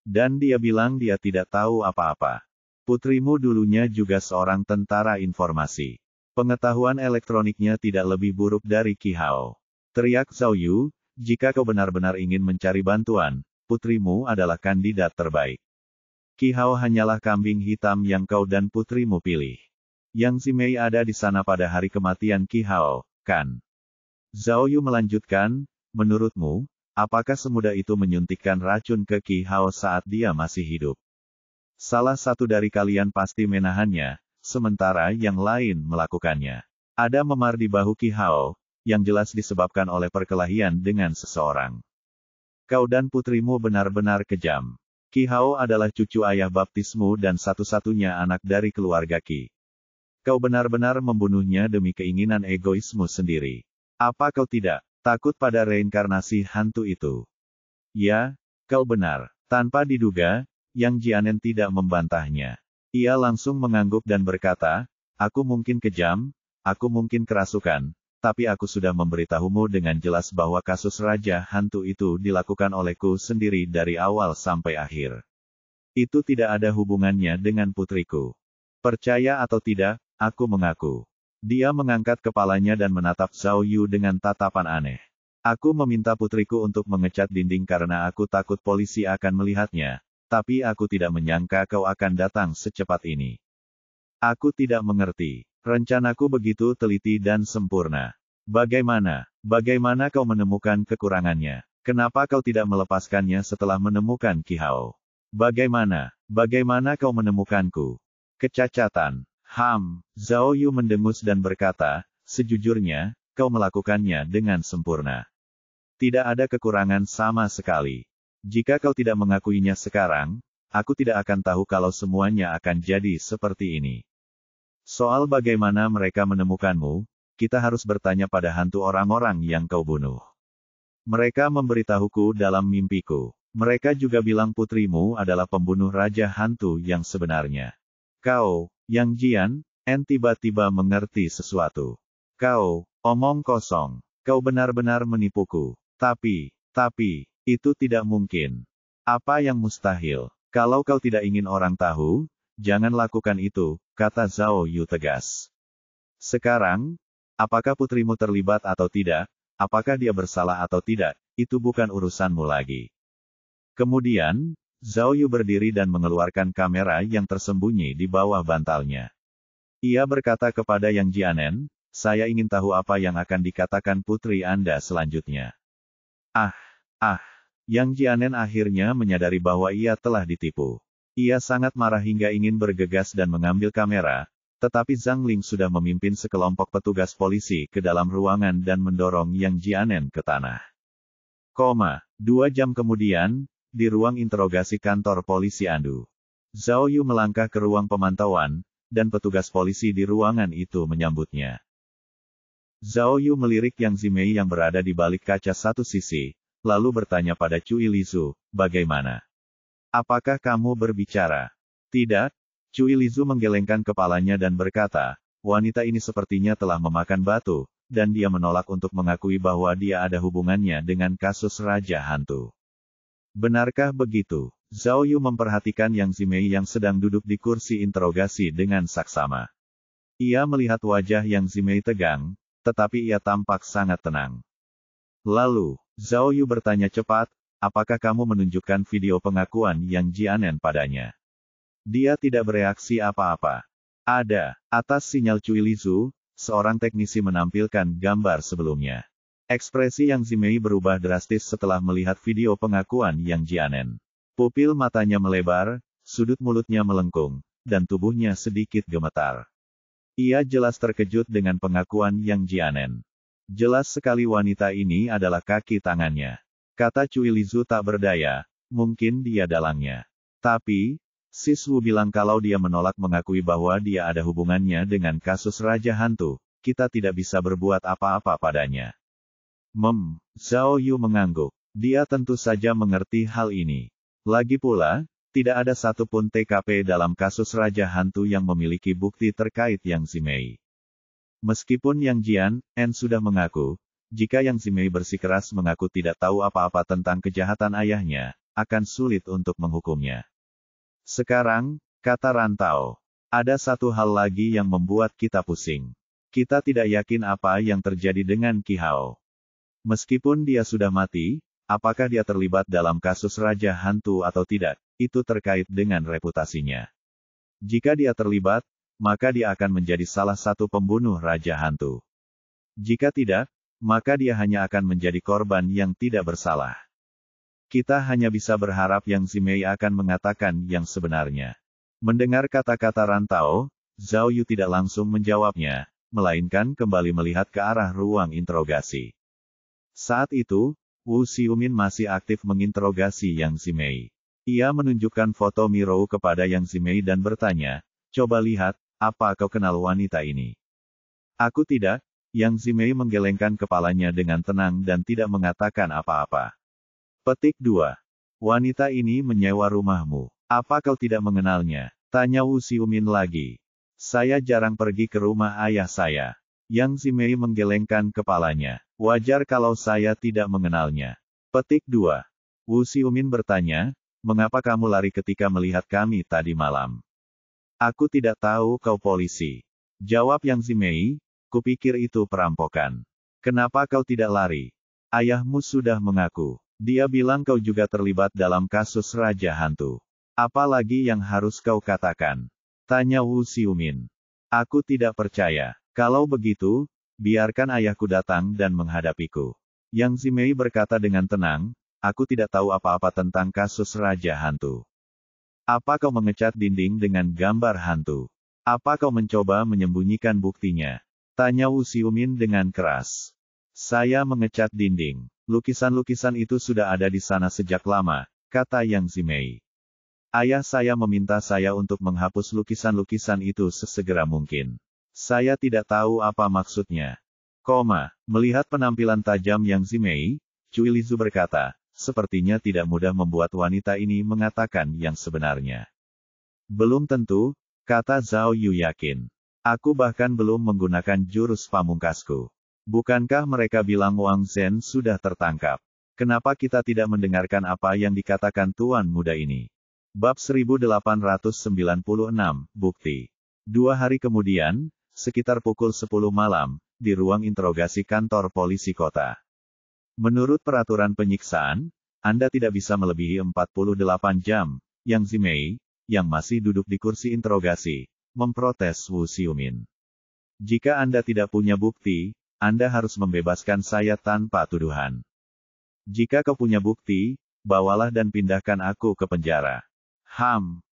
Dan dia bilang dia tidak tahu apa-apa. Putrimu dulunya juga seorang tentara informasi. Pengetahuan elektroniknya tidak lebih buruk dari Qi Hao. Teriak Zhao Yu, jika kau benar-benar ingin mencari bantuan, putrimu adalah kandidat terbaik. Qi Hao hanyalah kambing hitam yang kau dan putrimu pilih. Yang Zimei ada di sana pada hari kematian Qi Hao, kan? Zhao Yu melanjutkan, menurutmu, apakah semudah itu menyuntikkan racun ke Qi Hao saat dia masih hidup? Salah satu dari kalian pasti menahannya, sementara yang lain melakukannya. Ada memar di bahu Qi Hao, yang jelas disebabkan oleh perkelahian dengan seseorang. Kau dan putrimu benar-benar kejam. Qi Hao adalah cucu ayah baptismu dan satu-satunya anak dari keluarga Qi. Kau benar-benar membunuhnya demi keinginan egoismu sendiri. Apa kau tidak takut pada reinkarnasi hantu itu? Ya, kau benar. Tanpa diduga, Yang Jianen tidak membantahnya. Ia langsung mengangguk dan berkata, aku mungkin kejam, aku mungkin kerasukan, tapi aku sudah memberitahumu dengan jelas bahwa kasus Raja Hantu itu dilakukan olehku sendiri dari awal sampai akhir. Itu tidak ada hubungannya dengan putriku. Percaya atau tidak, aku mengaku. Dia mengangkat kepalanya dan menatap Zhao Yu dengan tatapan aneh. Aku meminta putriku untuk mengecat dinding karena aku takut polisi akan melihatnya, tapi aku tidak menyangka kau akan datang secepat ini. Aku tidak mengerti. Rencanaku begitu teliti dan sempurna. Bagaimana kau menemukan kekurangannya? Kenapa kau tidak melepaskannya setelah menemukan Qi Hao? Bagaimana kau menemukanku? Kecacatan. Zhao Yu mendengus dan berkata, sejujurnya, kau melakukannya dengan sempurna. Tidak ada kekurangan sama sekali. Jika kau tidak mengakuinya sekarang, aku tidak akan tahu kalau semuanya akan jadi seperti ini. Soal bagaimana mereka menemukanmu, kita harus bertanya pada hantu orang-orang yang kau bunuh. Mereka memberitahuku dalam mimpiku. Mereka juga bilang putrimu adalah pembunuh raja hantu yang sebenarnya. Kau, Yang Jian, tiba-tiba mengerti sesuatu. Kau, omong kosong. Kau benar-benar menipuku. Tapi, itu tidak mungkin. Apa yang mustahil? Kalau kau tidak ingin orang tahu, jangan lakukan itu, kata Zhao Yu tegas. Sekarang, apakah putrimu terlibat atau tidak, apakah dia bersalah atau tidak, itu bukan urusanmu lagi. Kemudian, Zhao Yu berdiri dan mengeluarkan kamera yang tersembunyi di bawah bantalnya. Ia berkata kepada Yang Jianen, saya ingin tahu apa yang akan dikatakan putri Anda selanjutnya. Yang Jianen akhirnya menyadari bahwa ia telah ditipu. Ia sangat marah hingga ingin bergegas dan mengambil kamera, tetapi Zhang Ling sudah memimpin sekelompok petugas polisi ke dalam ruangan dan mendorong Yang Jianen ke tanah. 2 jam kemudian, di ruang interogasi kantor polisi Andu. Zhao Yu melangkah ke ruang pemantauan, dan petugas polisi di ruangan itu menyambutnya. Zhao Yu melirik Yang Zimei yang berada di balik kaca satu sisi, lalu bertanya pada Cui Lizu, bagaimana? Apakah kamu berbicara? Tidak. Cui Lizu menggelengkan kepalanya dan berkata, wanita ini sepertinya telah memakan batu, dan dia menolak untuk mengakui bahwa dia ada hubungannya dengan kasus Raja Hantu. Benarkah begitu? Zhao Yu memperhatikan Yang Zimei yang sedang duduk di kursi interogasi dengan saksama. Ia melihat wajah Yang Zimei tegang, tetapi ia tampak sangat tenang. Lalu, Zhao Yu bertanya cepat, apakah kamu menunjukkan video pengakuan Yang Jianen padanya? Dia tidak bereaksi apa-apa. Ada. Atas sinyal Cui Lizu, seorang teknisi menampilkan gambar sebelumnya. Ekspresi Yang Zimei berubah drastis setelah melihat video pengakuan Yang Jianen. Pupil matanya melebar, sudut mulutnya melengkung, dan tubuhnya sedikit gemetar. Ia jelas terkejut dengan pengakuan Yang Jianen. Jelas sekali wanita ini adalah kaki tangannya. Kata Cui Lizu tak berdaya, mungkin dia dalangnya. Tapi, Siswu bilang kalau dia menolak mengakui bahwa dia ada hubungannya dengan kasus Raja Hantu, kita tidak bisa berbuat apa-apa padanya. Zhao Yu mengangguk. Dia tentu saja mengerti hal ini. Lagi pula, tidak ada satupun TKP dalam kasus Raja Hantu yang memiliki bukti terkait Yang Zimei. Meskipun Yang Jian, sudah mengaku, jika Yang Zimei bersikeras mengaku tidak tahu apa-apa tentang kejahatan ayahnya, akan sulit untuk menghukumnya. Sekarang, kata Rantau, ada satu hal lagi yang membuat kita pusing. Kita tidak yakin apa yang terjadi dengan Qi Hao. Meskipun dia sudah mati, apakah dia terlibat dalam kasus Raja Hantu atau tidak, itu terkait dengan reputasinya. Jika dia terlibat, maka dia akan menjadi salah satu pembunuh Raja Hantu. Jika tidak, maka dia hanya akan menjadi korban yang tidak bersalah. Kita hanya bisa berharap Yang Zimei akan mengatakan yang sebenarnya. Mendengar kata-kata Rantau, Zhao Yu tidak langsung menjawabnya, melainkan kembali melihat ke arah ruang interogasi. Saat itu, Wu Xiumin masih aktif menginterogasi Yang Zimei. Ia menunjukkan foto Mirou kepada Yang Zimei dan bertanya, coba lihat, apa kau kenal wanita ini? Aku tidak. Yang Zimei menggelengkan kepalanya dengan tenang dan tidak mengatakan apa-apa. Petik 2. Wanita ini menyewa rumahmu. Apa kau tidak mengenalnya? Tanya Wu Xiumin lagi. Saya jarang pergi ke rumah ayah saya. Yang Zimei menggelengkan kepalanya. Wajar kalau saya tidak mengenalnya. Petik 2. Wu Xiumin bertanya, mengapa kamu lari ketika melihat kami tadi malam? Aku tidak tahu kau polisi. Jawab Yang Zimei, kupikir itu perampokan. Kenapa kau tidak lari? Ayahmu sudah mengaku. Dia bilang kau juga terlibat dalam kasus Raja Hantu. Apa lagi yang harus kau katakan? Tanya Wu Xiumin. Aku tidak percaya. Kalau begitu, biarkan ayahku datang dan menghadapiku. Yang Zimei berkata dengan tenang, aku tidak tahu apa-apa tentang kasus Raja Hantu. Apa kau mengecat dinding dengan gambar hantu? Apa kau mencoba menyembunyikan buktinya? Tanya Wu Xiumin dengan keras. Saya mengecat dinding. Lukisan-lukisan itu sudah ada di sana sejak lama, kata Yang Zimei. Ayah saya meminta saya untuk menghapus lukisan-lukisan itu sesegera mungkin. Saya tidak tahu apa maksudnya. Melihat penampilan tajam Yang Zimei, Cui Lizu berkata, sepertinya tidak mudah membuat wanita ini mengatakan yang sebenarnya. Belum tentu, kata Zhao Yu yakin. Aku bahkan belum menggunakan jurus pamungkasku. Bukankah mereka bilang Wang Zhen sudah tertangkap? Kenapa kita tidak mendengarkan apa yang dikatakan Tuan Muda ini? Bab 1896, Bukti. 2 hari kemudian, sekitar pukul 10 malam, di ruang interogasi kantor polisi kota. Menurut peraturan penyiksaan, Anda tidak bisa melebihi 48 jam, Yang Zimei, yang masih duduk di kursi interogasi, memprotes Wu Xiumin. Jika Anda tidak punya bukti, Anda harus membebaskan saya tanpa tuduhan. Jika kau punya bukti, bawalah dan pindahkan aku ke penjara.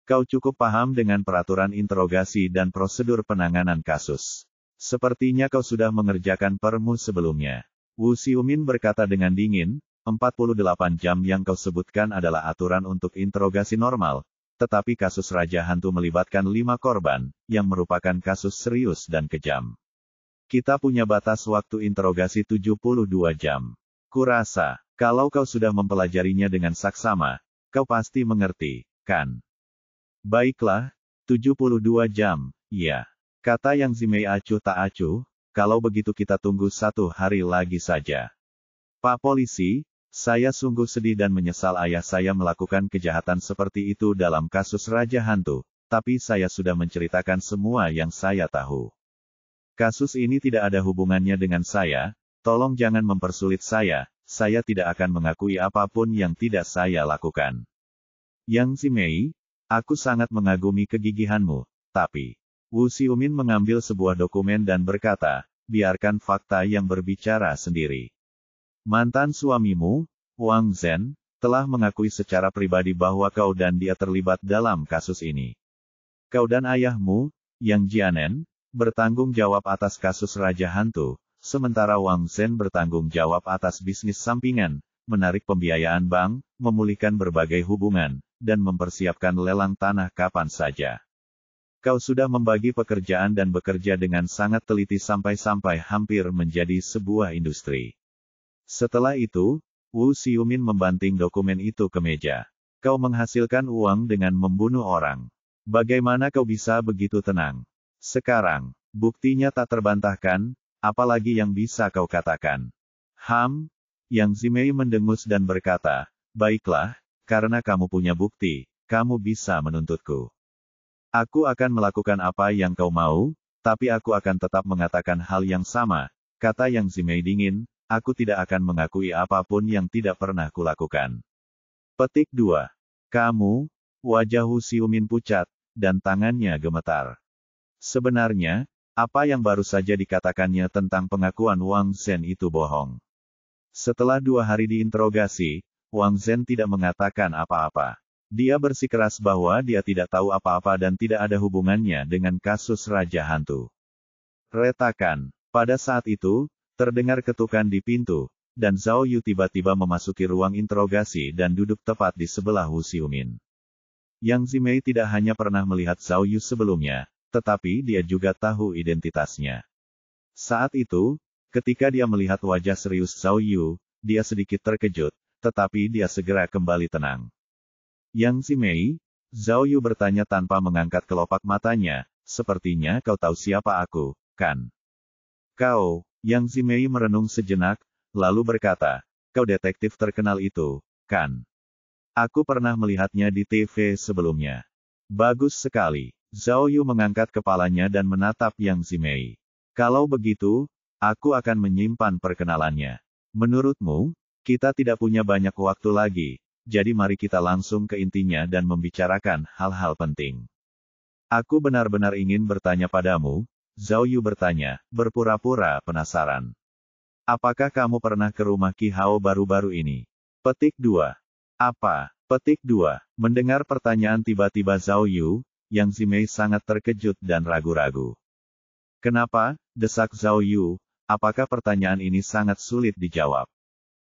Kau cukup paham dengan peraturan interogasi dan prosedur penanganan kasus. Sepertinya kau sudah mengerjakan permu sebelumnya. Wu Xiumin berkata dengan dingin, 48 jam yang kau sebutkan adalah aturan untuk interogasi normal, tetapi kasus Raja Hantu melibatkan 5 korban, yang merupakan kasus serius dan kejam. Kita punya batas waktu interogasi 72 jam. Kurasa, kalau kau sudah mempelajarinya dengan saksama, kau pasti mengerti, kan? Baiklah, 72 jam, iya. Kata Yang Zimei acuh tak acuh, kalau begitu kita tunggu 1 hari lagi saja. Pak Polisi, saya sungguh sedih dan menyesal ayah saya melakukan kejahatan seperti itu dalam kasus Raja Hantu, tapi saya sudah menceritakan semua yang saya tahu. Kasus ini tidak ada hubungannya dengan saya, tolong jangan mempersulit saya tidak akan mengakui apapun yang tidak saya lakukan. Yang Zimei, aku sangat mengagumi kegigihanmu, tapi... Wu Xiumin mengambil sebuah dokumen dan berkata, biarkan fakta yang berbicara sendiri. Mantan suamimu, Wang Zhen, telah mengakui secara pribadi bahwa kau dan dia terlibat dalam kasus ini. Kau dan ayahmu, Yang Jianen, bertanggung jawab atas kasus Raja Hantu, sementara Wang Zhen bertanggung jawab atas bisnis sampingan, menarik pembiayaan bank, memulihkan berbagai hubungan, dan mempersiapkan lelang tanah kapan saja. Kau sudah membagi pekerjaan dan bekerja dengan sangat teliti sampai-sampai hampir menjadi sebuah industri. Setelah itu, Wu Xiumin membanting dokumen itu ke meja. Kau menghasilkan uang dengan membunuh orang. Bagaimana kau bisa begitu tenang? Sekarang, buktinya tak terbantahkan, apalagi yang bisa kau katakan. Yang Zimei mendengus dan berkata, baiklah, karena kamu punya bukti, kamu bisa menuntutku. Aku akan melakukan apa yang kau mau, tapi aku akan tetap mengatakan hal yang sama, kata Yang Zimei dingin, aku tidak akan mengakui apapun yang tidak pernah kulakukan. Petik 2. Kamu, wajah Wu Xiumin pucat, dan tangannya gemetar. Sebenarnya, apa yang baru saja dikatakannya tentang pengakuan Wang Zhen itu bohong. Setelah 2 hari diinterogasi, Wang Zhen tidak mengatakan apa-apa. Dia bersikeras bahwa dia tidak tahu apa-apa dan tidak ada hubungannya dengan kasus Raja Hantu. Retakan. Pada saat itu, terdengar ketukan di pintu, dan Zhao Yu tiba-tiba memasuki ruang interogasi dan duduk tepat di sebelah Wu Xiumin. Yang Zimei tidak hanya pernah melihat Zhao Yu sebelumnya, tetapi dia juga tahu identitasnya. Saat itu, ketika dia melihat wajah serius Zhao Yu, dia sedikit terkejut, tetapi dia segera kembali tenang. Yang Zimei, Zhao Yu bertanya tanpa mengangkat kelopak matanya, sepertinya kau tahu siapa aku, kan? Kau, Yang Zimei merenung sejenak, lalu berkata, kau detektif terkenal itu, kan? Aku pernah melihatnya di TV sebelumnya. Bagus sekali. Zhao Yu mengangkat kepalanya dan menatap Yang Zimei. Kalau begitu, aku akan menyimpan perkenalannya. Menurutmu, kita tidak punya banyak waktu lagi, jadi mari kita langsung ke intinya dan membicarakan hal-hal penting. Aku benar-benar ingin bertanya padamu, Zhao Yu bertanya, berpura-pura penasaran. Apakah kamu pernah ke rumah Qi Hao baru-baru ini? Petik 2. Apa? Petik 2. Mendengar pertanyaan tiba-tiba Zhao Yu, Yang Zimei sangat terkejut dan ragu-ragu. Kenapa? Desak Zhao Yu, apakah pertanyaan ini sangat sulit dijawab?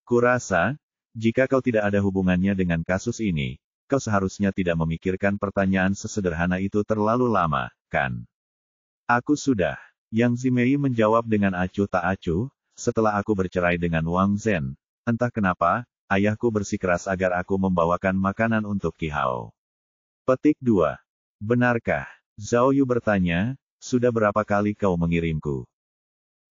Kurasa, jika kau tidak ada hubungannya dengan kasus ini, kau seharusnya tidak memikirkan pertanyaan sesederhana itu terlalu lama, kan? Aku sudah. Yang Zimei menjawab dengan acuh tak acuh, setelah aku bercerai dengan Wang Zhen, entah kenapa, ayahku bersikeras agar aku membawakan makanan untuk Qi Hao. Petik 2. Benarkah? Zhao Yu bertanya, sudah berapa kali kau mengirimku?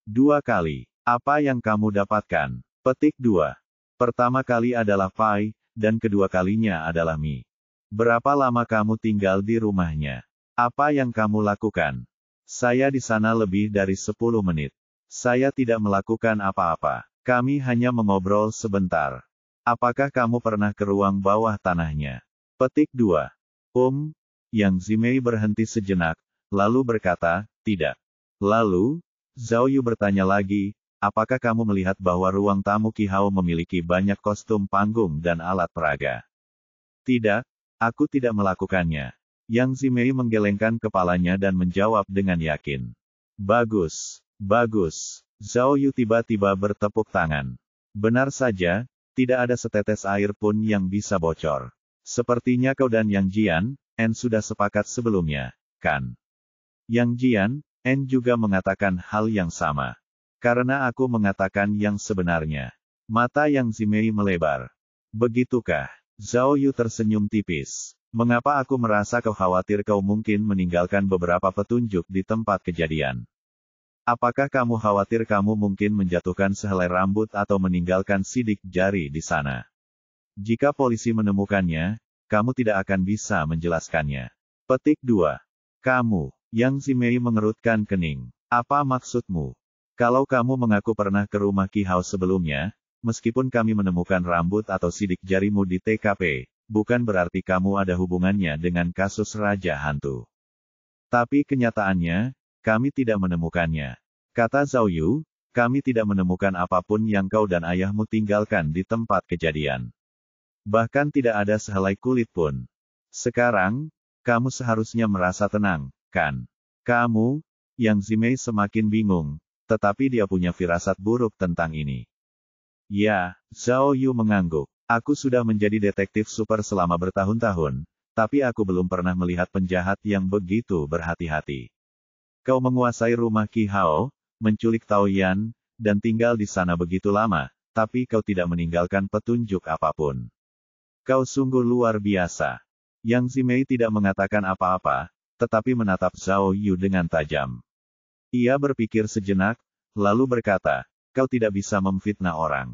2 kali. Apa yang kamu dapatkan? Petik 2. Pertama kali adalah pai, dan kedua kalinya adalah mie. Berapa lama kamu tinggal di rumahnya? Apa yang kamu lakukan? Saya di sana lebih dari 10 menit. Saya tidak melakukan apa-apa. Kami hanya mengobrol sebentar. Apakah kamu pernah ke ruang bawah tanahnya? Petik 2. Yang Zimei berhenti sejenak, lalu berkata, tidak. Lalu, Zhao Yu bertanya lagi, apakah kamu melihat bahwa ruang tamu Qi Hao memiliki banyak kostum panggung dan alat peraga? Tidak, aku tidak melakukannya. Yang Zimei menggelengkan kepalanya dan menjawab dengan yakin. Bagus, bagus. Zhao Yu tiba-tiba bertepuk tangan. Benar saja, tidak ada setetes air pun yang bisa bocor. Sepertinya kau dan Yang Jian, N sudah sepakat sebelumnya, kan? Yang Jian, N juga mengatakan hal yang sama. Karena aku mengatakan yang sebenarnya. Mata Yang Zimei melebar. Begitukah? Zhao Yu tersenyum tipis. Mengapa aku merasa kau khawatir kau mungkin meninggalkan beberapa petunjuk di tempat kejadian? Apakah kamu khawatir kamu mungkin menjatuhkan sehelai rambut atau meninggalkan sidik jari di sana? Jika polisi menemukannya, kamu tidak akan bisa menjelaskannya. Petik 2. Kamu, Yang Zimei mengerutkan kening. Apa maksudmu? Kalau kamu mengaku pernah ke rumah Qi Hao sebelumnya, meskipun kami menemukan rambut atau sidik jarimu di TKP, bukan berarti kamu ada hubungannya dengan kasus Raja Hantu. Tapi kenyataannya, kami tidak menemukannya. Kata Zhao Yu, kami tidak menemukan apapun yang kau dan ayahmu tinggalkan di tempat kejadian. Bahkan tidak ada sehelai kulit pun. Sekarang, kamu seharusnya merasa tenang, kan? Kamu, Yang Zimei semakin bingung, tetapi dia punya firasat buruk tentang ini. Ya, Zhao Yu mengangguk. Aku sudah menjadi detektif super selama bertahun-tahun, tapi aku belum pernah melihat penjahat yang begitu berhati-hati. Kau menguasai rumah Qi Hao, menculik Tao Yan, dan tinggal di sana begitu lama, tapi kau tidak meninggalkan petunjuk apapun. Kau sungguh luar biasa. Yang Zimei tidak mengatakan apa-apa, tetapi menatap Zhao Yu dengan tajam. Ia berpikir sejenak, lalu berkata, kau tidak bisa memfitnah orang.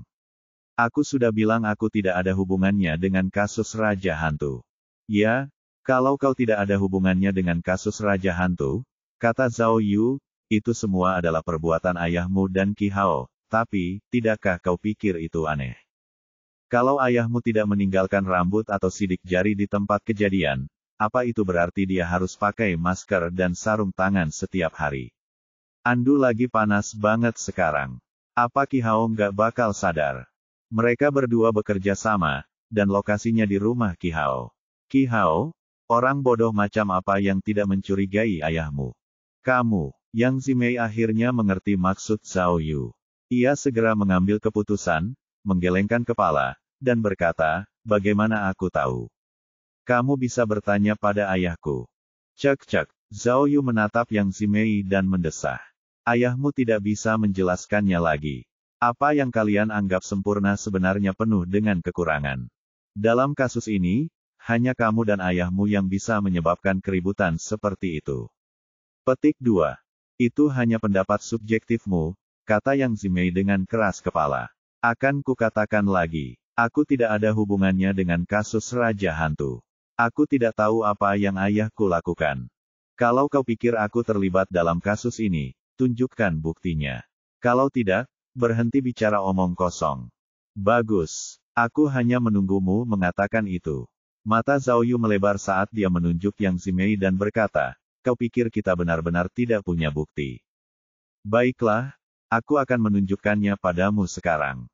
Aku sudah bilang aku tidak ada hubungannya dengan kasus Raja Hantu. Ya, kalau kau tidak ada hubungannya dengan kasus Raja Hantu, kata Zhao Yu, itu semua adalah perbuatan ayahmu dan Qi Hao, tapi, tidakkah kau pikir itu aneh? Kalau ayahmu tidak meninggalkan rambut atau sidik jari di tempat kejadian, apa itu berarti dia harus pakai masker dan sarung tangan setiap hari? Andu lagi panas banget sekarang. Apa Qi Hao nggak bakal sadar? Mereka berdua bekerja sama, dan lokasinya di rumah Qi Hao. Qi Hao, orang bodoh macam apa yang tidak mencurigai ayahmu? Kamu, Yang Zimei akhirnya mengerti maksud Zhao Yu. Ia segera mengambil keputusan, menggelengkan kepala, dan berkata, bagaimana aku tahu? Kamu bisa bertanya pada ayahku. Cek. Zhao Yu menatap Yang Zimei dan mendesah. Ayahmu tidak bisa menjelaskannya lagi. Apa yang kalian anggap sempurna sebenarnya penuh dengan kekurangan. Dalam kasus ini, hanya kamu dan ayahmu yang bisa menyebabkan keributan seperti itu. Petik 2. Itu hanya pendapat subjektifmu, kata Yang Zimei dengan keras kepala. Akan kukatakan lagi, Aku tidak ada hubungannya dengan kasus Raja Hantu. Aku tidak tahu apa yang ayahku lakukan. Kalau kau pikir aku terlibat dalam kasus ini, tunjukkan buktinya. Kalau tidak, berhenti bicara omong kosong. Bagus. Aku hanya menunggumu mengatakan itu. Mata Zhao Yu melebar saat dia menunjuk Yang Zimei dan berkata, kau pikir kita benar-benar tidak punya bukti? Baiklah, aku akan menunjukkannya padamu sekarang.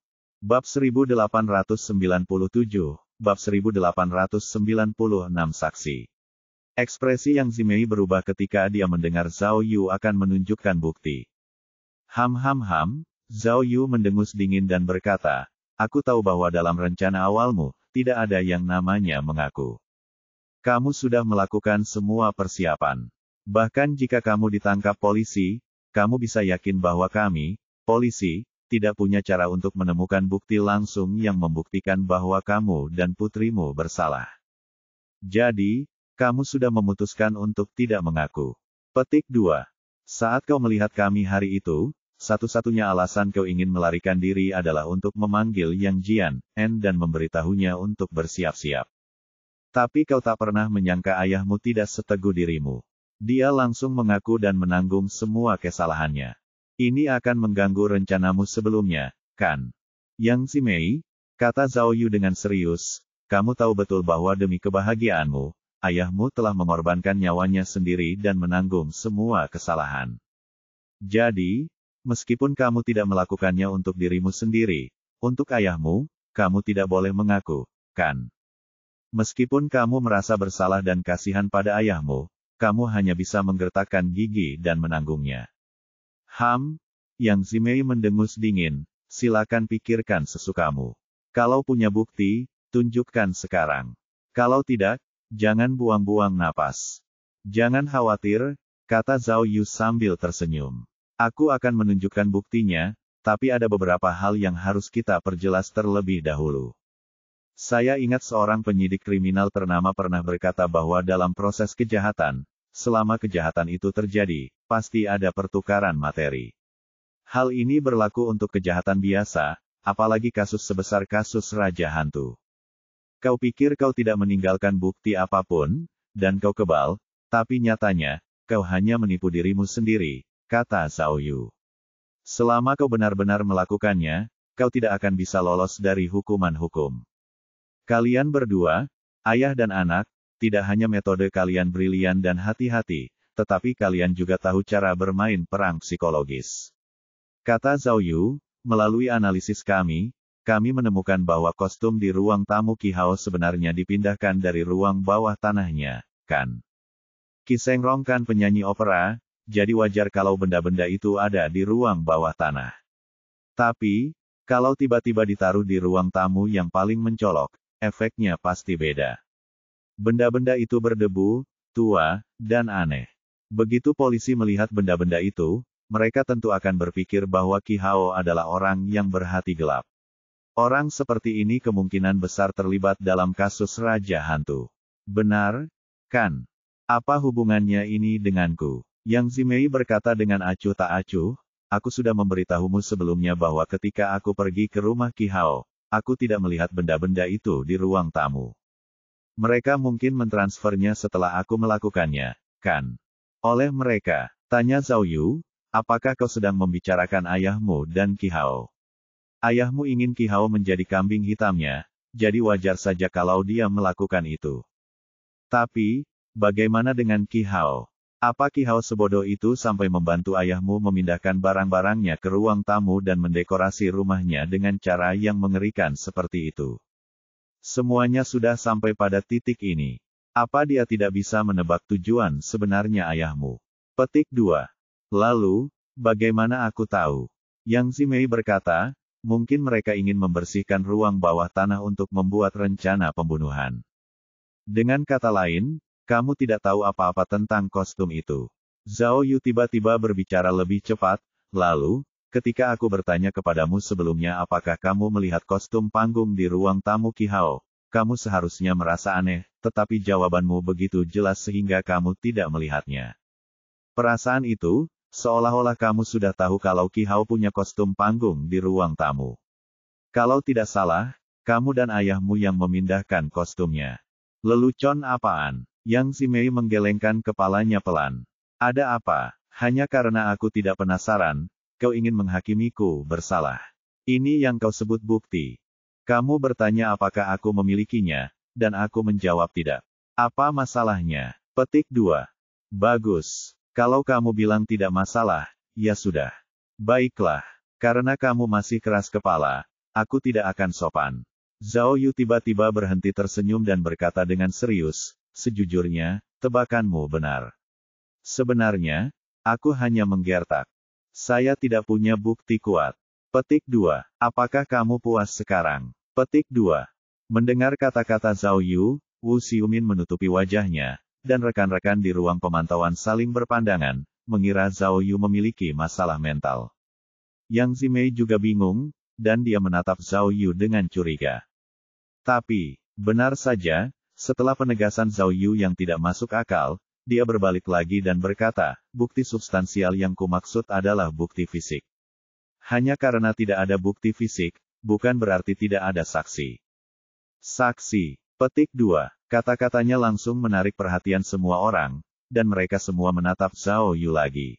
Bab 1897, Bab 1896 Saksi. Ekspresi Yang Zimei berubah ketika dia mendengar Zhao Yu akan menunjukkan bukti. Zhao Yu mendengus dingin dan berkata, aku tahu bahwa dalam rencana awalmu, tidak ada yang namanya mengaku. Kamu sudah melakukan semua persiapan. Bahkan jika kamu ditangkap polisi, kamu bisa yakin bahwa kami, polisi, tidak punya cara untuk menemukan bukti langsung yang membuktikan bahwa kamu dan putrimu bersalah. Jadi, kamu sudah memutuskan untuk tidak mengaku. Petik 2. Saat kau melihat kami hari itu, satu-satunya alasan kau ingin melarikan diri adalah untuk memanggil Yang Jian En dan memberitahunya untuk bersiap-siap. Tapi kau tak pernah menyangka ayahmu tidak seteguh dirimu. Dia langsung mengaku dan menanggung semua kesalahannya. Ini akan mengganggu rencanamu sebelumnya, kan? Yang Zimei, kata Zhao Yu dengan serius, kamu tahu betul bahwa demi kebahagiaanmu, ayahmu telah mengorbankan nyawanya sendiri dan menanggung semua kesalahan. Jadi, meskipun kamu tidak melakukannya untuk dirimu sendiri, untuk ayahmu, kamu tidak boleh mengaku, kan? Meskipun kamu merasa bersalah dan kasihan pada ayahmu, kamu hanya bisa menggertakkan gigi dan menanggungnya. Yang Zimei mendengus dingin, silakan pikirkan sesukamu. Kalau punya bukti, tunjukkan sekarang. Kalau tidak, jangan buang-buang napas. Jangan khawatir, kata Zhao Yu sambil tersenyum. Aku akan menunjukkan buktinya, tapi ada beberapa hal yang harus kita perjelas terlebih dahulu. Saya ingat seorang penyidik kriminal ternama pernah berkata bahwa dalam proses kejahatan, selama kejahatan itu terjadi, pasti ada pertukaran materi. Hal ini berlaku untuk kejahatan biasa, apalagi kasus sebesar kasus Raja Hantu. Kau pikir kau tidak meninggalkan bukti apapun, dan kau kebal, tapi nyatanya, kau hanya menipu dirimu sendiri, kata Zhao Yu. Selama kau benar-benar melakukannya, kau tidak akan bisa lolos dari hukuman hukum. Kalian berdua, ayah dan anak, tidak hanya metode kalian brilian dan hati-hati, tetapi kalian juga tahu cara bermain perang psikologis. Kata Zhao Yu, melalui analisis kami menemukan bahwa kostum di ruang tamu Qi Hao sebenarnya dipindahkan dari ruang bawah tanahnya, kan? Qi Shengrong kan penyanyi opera, jadi wajar kalau benda-benda itu ada di ruang bawah tanah. Tapi, kalau tiba-tiba ditaruh di ruang tamu yang paling mencolok, efeknya pasti beda. Benda-benda itu berdebu, tua, dan aneh. Begitu polisi melihat benda-benda itu, mereka tentu akan berpikir bahwa Qi Hao adalah orang yang berhati gelap. Orang seperti ini kemungkinan besar terlibat dalam kasus Raja Hantu. Benar, kan? Apa hubungannya ini denganku? Yang Zimei berkata dengan acuh tak acuh, aku sudah memberitahumu sebelumnya bahwa ketika aku pergi ke rumah Qi Hao, aku tidak melihat benda-benda itu di ruang tamu. Mereka mungkin mentransfernya setelah aku melakukannya, kan? Oleh mereka, tanya Zhao Yu, apakah kau sedang membicarakan ayahmu dan Qi Hao? Ayahmu ingin Qi Hao menjadi kambing hitamnya, jadi wajar saja kalau dia melakukan itu. Tapi, bagaimana dengan Qi Hao? Apa Qi Hao sebodoh itu sampai membantu ayahmu memindahkan barang-barangnya ke ruang tamu dan mendekorasi rumahnya dengan cara yang mengerikan seperti itu? Semuanya sudah sampai pada titik ini. Apa dia tidak bisa menebak tujuan sebenarnya ayahmu? Petik 2. Lalu, bagaimana aku tahu? Yang Zimei berkata, mungkin mereka ingin membersihkan ruang bawah tanah untuk membuat rencana pembunuhan. Dengan kata lain, kamu tidak tahu apa-apa tentang kostum itu. Zhao Yu tiba-tiba berbicara lebih cepat, lalu, ketika aku bertanya kepadamu sebelumnya apakah kamu melihat kostum panggung di ruang tamu Qi Hao, kamu seharusnya merasa aneh, tetapi jawabanmu begitu jelas sehingga kamu tidak melihatnya. Perasaan itu, seolah-olah kamu sudah tahu kalau Qi Hao punya kostum panggung di ruang tamu. Kalau tidak salah, Kamu dan ayahmu yang memindahkan kostumnya. Lelucon apaan? Yang Zimei menggelengkan kepalanya pelan. Ada apa? Hanya karena aku tidak penasaran, kau ingin menghakimiku bersalah. Ini yang kau sebut bukti. Kamu bertanya apakah aku memilikinya, dan aku menjawab tidak. Apa masalahnya? Petik 2. Bagus. Kalau kamu bilang tidak masalah, ya sudah. Baiklah. Karena kamu masih keras kepala, aku tidak akan sopan. Zhao Yu tiba-tiba berhenti tersenyum dan berkata dengan serius, sejujurnya, tebakanmu benar. Sebenarnya, aku hanya menggertak. Saya tidak punya bukti kuat. Petik 2. Apakah kamu puas sekarang? Petik 2. Mendengar kata-kata Zhao Yu, Wu Xiumin menutupi wajahnya, dan rekan-rekan di ruang pemantauan saling berpandangan, mengira Zhao Yu memiliki masalah mental. Yang Zimei juga bingung, dan dia menatap Zhao Yu dengan curiga. Tapi, benar saja, setelah penegasan Zhao Yu yang tidak masuk akal, dia berbalik lagi dan berkata, bukti substansial yang kumaksud adalah bukti fisik. Hanya karena tidak ada bukti fisik, bukan berarti tidak ada saksi. Saksi. Petik 2. Kata-katanya langsung menarik perhatian semua orang, dan mereka semua menatap Zhao Yu lagi.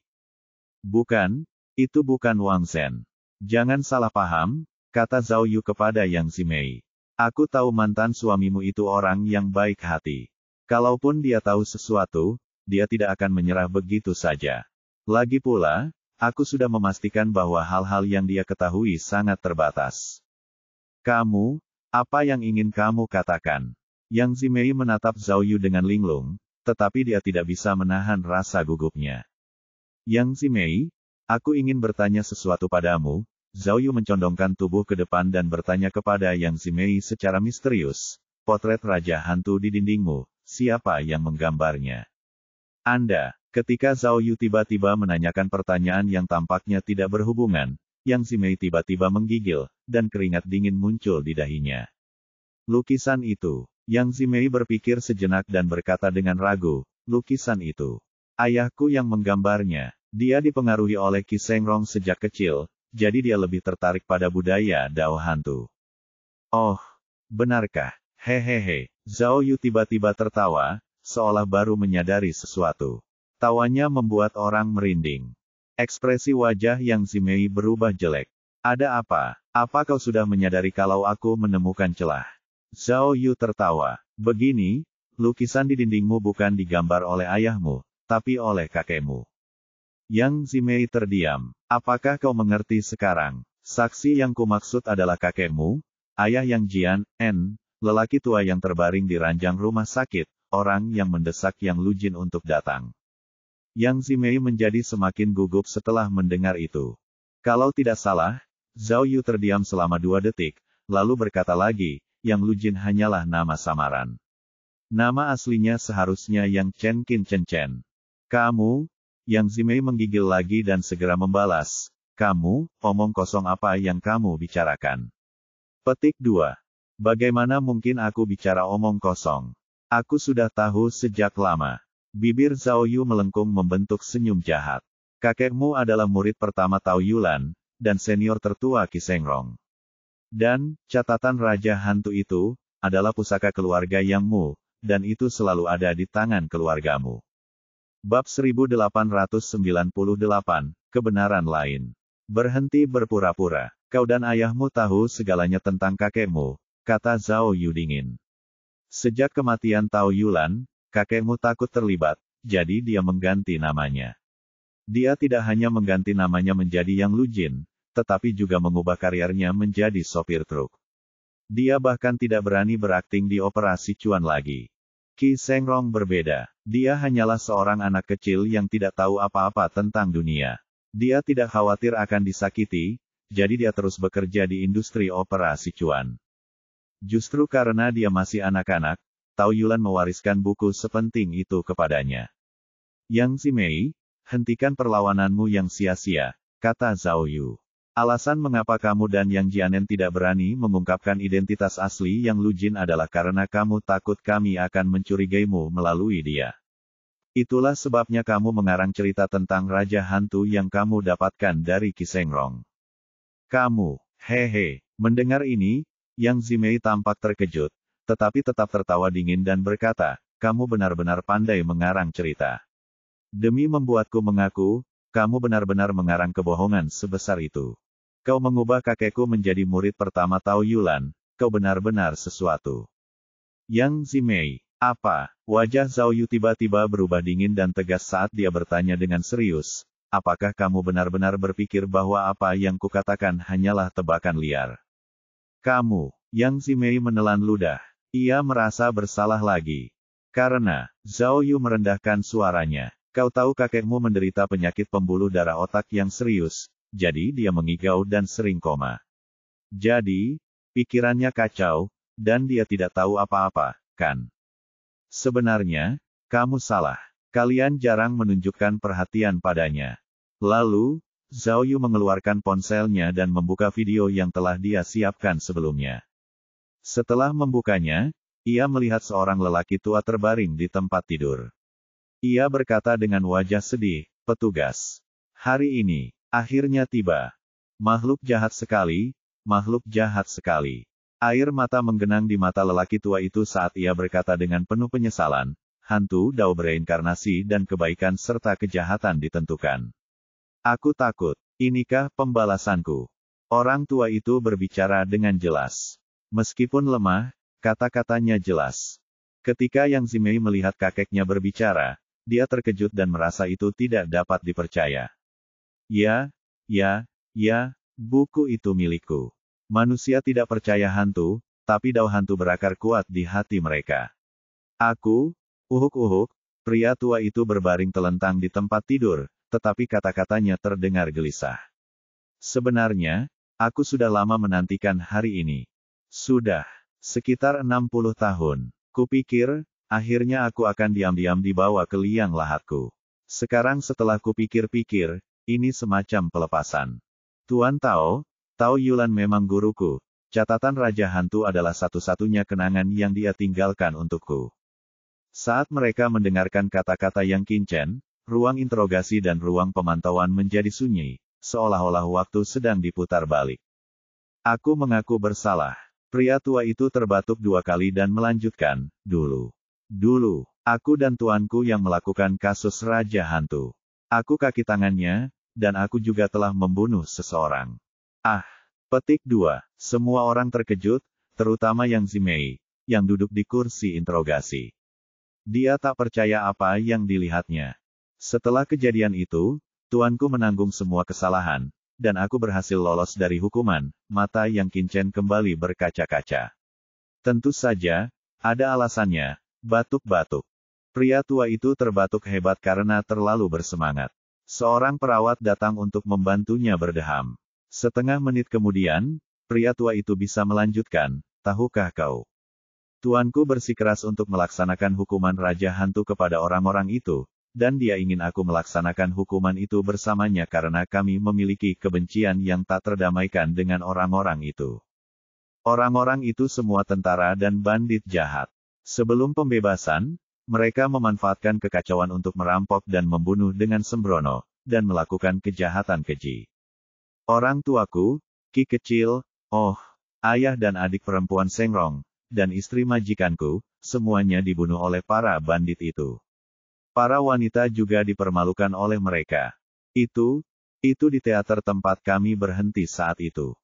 Bukan, itu bukan Wang Zhen. Jangan salah paham, kata Zhao Yu kepada Yang Zimei. Aku tahu mantan suamimu itu orang yang baik hati. Kalaupun dia tahu sesuatu, dia tidak akan menyerah begitu saja. Lagi pula, aku sudah memastikan bahwa hal-hal yang dia ketahui sangat terbatas. Kamu, apa yang ingin kamu katakan? Yang Zimei menatap Zhao Yu dengan linglung, tetapi dia tidak bisa menahan rasa gugupnya. Yang Zimei, aku ingin bertanya sesuatu padamu. Zhao Yu mencondongkan tubuh ke depan dan bertanya kepada Yang Zimei secara misterius, potret raja hantu di dindingmu, siapa yang menggambarnya? Anda. Ketika Zhao Yu tiba-tiba menanyakan pertanyaan yang tampaknya tidak berhubungan, Yang Zimei tiba-tiba menggigil, dan keringat dingin muncul di dahinya. Lukisan itu. Yang Zimei berpikir sejenak dan berkata dengan ragu, lukisan itu. Ayahku yang menggambarnya. Dia dipengaruhi oleh Qi Shengrong sejak kecil, jadi dia lebih tertarik pada budaya Dao hantu. Oh, benarkah? Hehehe. Zhao Yu tiba-tiba tertawa, seolah baru menyadari sesuatu. Tawanya membuat orang merinding. Ekspresi wajah Yang Zimei berubah jelek. Ada apa? Apa kau sudah menyadari kalau aku menemukan celah? Zhao Yu tertawa. Begini, lukisan di dindingmu bukan digambar oleh ayahmu, tapi oleh kakekmu. Yang Zimei terdiam. Apakah kau mengerti sekarang? Saksi yang kumaksud adalah kakekmu, ayah Yang Jian, lelaki tua yang terbaring di ranjang rumah sakit, orang yang mendesak Yang Lujin untuk datang. Yang Zimei menjadi semakin gugup setelah mendengar itu. Kalau tidak salah, Zhao Yu terdiam selama 2 detik, lalu berkata lagi, Yang Lujin hanyalah nama samaran. Nama aslinya seharusnya Yang Chen Qin Chen Chen. Kamu, Yang Zimei menggigil lagi dan segera membalas, kamu, omong kosong apa yang kamu bicarakan? Petik 2. Bagaimana mungkin aku bicara omong kosong? Aku sudah tahu sejak lama. Bibir Zhao Yu melengkung membentuk senyum jahat. Kakekmu adalah murid pertama Tao Yulan, dan senior tertua Qi Shengrong. Dan, catatan Raja Hantu itu, adalah pusaka keluarga Yang Mu, dan itu selalu ada di tangan keluargamu. Bab 1898, Kebenaran Lain. Berhenti berpura-pura. Kau dan ayahmu tahu segalanya tentang kakekmu, kata Zhao Yu dingin. Sejak kematian Tao Yulan, kakekmu takut terlibat, jadi dia mengganti namanya. Dia tidak hanya mengganti namanya menjadi Yang Lujin, tetapi juga mengubah karirnya menjadi sopir truk. Dia bahkan tidak berani berakting di operasi cuan lagi. Qi Shengrong berbeda. Dia hanyalah seorang anak kecil yang tidak tahu apa-apa tentang dunia. Dia tidak khawatir akan disakiti, jadi dia terus bekerja di industri operasi cuan. Justru karena dia masih anak-anak, Tao Yulan mewariskan buku sepenting itu kepadanya. Yang Zimei, hentikan perlawananmu yang sia-sia, kata Zhao Yu. Alasan mengapa kamu dan Yang Jianen tidak berani mengungkapkan identitas asli Yang Lujin adalah karena kamu takut kami akan mencurigaimu melalui dia. Itulah sebabnya kamu mengarang cerita tentang Raja Hantu yang kamu dapatkan dari Qi Shengrong. Kamu, hehe, mendengar ini, Yang Zimei tampak terkejut, tetapi tetap tertawa dingin dan berkata, kamu benar-benar pandai mengarang cerita. Demi membuatku mengaku, kamu benar-benar mengarang kebohongan sebesar itu. Kau mengubah kakekku menjadi murid pertama Tao Yulan, kau benar-benar sesuatu. Yang Zimei, apa? Wajah Zhao Yu tiba-tiba berubah dingin dan tegas saat dia bertanya dengan serius, apakah kamu benar-benar berpikir bahwa apa yang kukatakan hanyalah tebakan liar? Kamu, Yang Zimei menelan ludah. Ia merasa bersalah lagi. Karena, Zhao Yu merendahkan suaranya, kau tahu kakekmu menderita penyakit pembuluh darah otak yang serius, jadi dia mengigau dan sering koma. Jadi, pikirannya kacau, dan dia tidak tahu apa-apa, kan? Sebenarnya, kamu salah. Kalian jarang menunjukkan perhatian padanya. Lalu, Zhao Yu mengeluarkan ponselnya dan membuka video yang telah dia siapkan sebelumnya. Setelah membukanya, ia melihat seorang lelaki tua terbaring di tempat tidur. Ia berkata dengan wajah sedih, petugas. Hari ini, akhirnya tiba. Makhluk jahat sekali, makhluk jahat sekali. Air mata menggenang di mata lelaki tua itu saat ia berkata dengan penuh penyesalan, hantu Dao bereinkarnasi dan kebaikan serta kejahatan ditentukan. Aku takut. Inikah pembalasanku? Orang tua itu berbicara dengan jelas. Meskipun lemah, kata-katanya jelas. Ketika Yang Zimei melihat kakeknya berbicara, dia terkejut dan merasa itu tidak dapat dipercaya. Ya, buku itu milikku. Manusia tidak percaya hantu, tapi Dao hantu berakar kuat di hati mereka. Aku, pria tua itu berbaring telentang di tempat tidur, tetapi kata-katanya terdengar gelisah. Sebenarnya, aku sudah lama menantikan hari ini. Sudah, sekitar 60 tahun. Kupikir, akhirnya aku akan diam-diam dibawa ke liang lahatku. Sekarang setelah kupikir-pikir, ini semacam pelepasan. Tuan Tao, Tao Yulan memang guruku. Catatan Raja Hantu adalah satu-satunya kenangan yang dia tinggalkan untukku. Saat mereka mendengarkan kata-kata yang kincen, ruang interogasi dan ruang pemantauan menjadi sunyi, seolah-olah waktu sedang diputar balik. Aku mengaku bersalah. Pria tua itu terbatuk 2 kali dan melanjutkan, dulu, aku dan tuanku yang melakukan kasus Raja Hantu. Aku kaki tangannya, dan aku juga telah membunuh seseorang. Petik 2. Semua orang terkejut, terutama Yang Zimei, yang duduk di kursi interogasi. Dia tak percaya apa yang dilihatnya. Setelah kejadian itu, tuanku menanggung semua kesalahan, dan aku berhasil lolos dari hukuman. Mata Yang kincen kembali berkaca-kaca. Tentu saja, ada alasannya, batuk-batuk. Pria tua itu terbatuk hebat karena terlalu bersemangat. Seorang perawat datang untuk membantunya berdeham. Setengah menit kemudian, pria tua itu bisa melanjutkan, tahukah kau? Tuanku bersikeras untuk melaksanakan hukuman Raja Hantu kepada orang-orang itu, dan dia ingin aku melaksanakan hukuman itu bersamanya karena kami memiliki kebencian yang tak terdamaikan dengan orang-orang itu. Orang-orang itu semua tentara dan bandit jahat. Sebelum pembebasan, mereka memanfaatkan kekacauan untuk merampok dan membunuh dengan sembrono, dan melakukan kejahatan keji. Orang tuaku, Ki kecil, ayah dan adik perempuan Sengrong, dan istri majikanku, semuanya dibunuh oleh para bandit itu. Para wanita juga dipermalukan oleh mereka. Itu di teater tempat kami berhenti saat itu.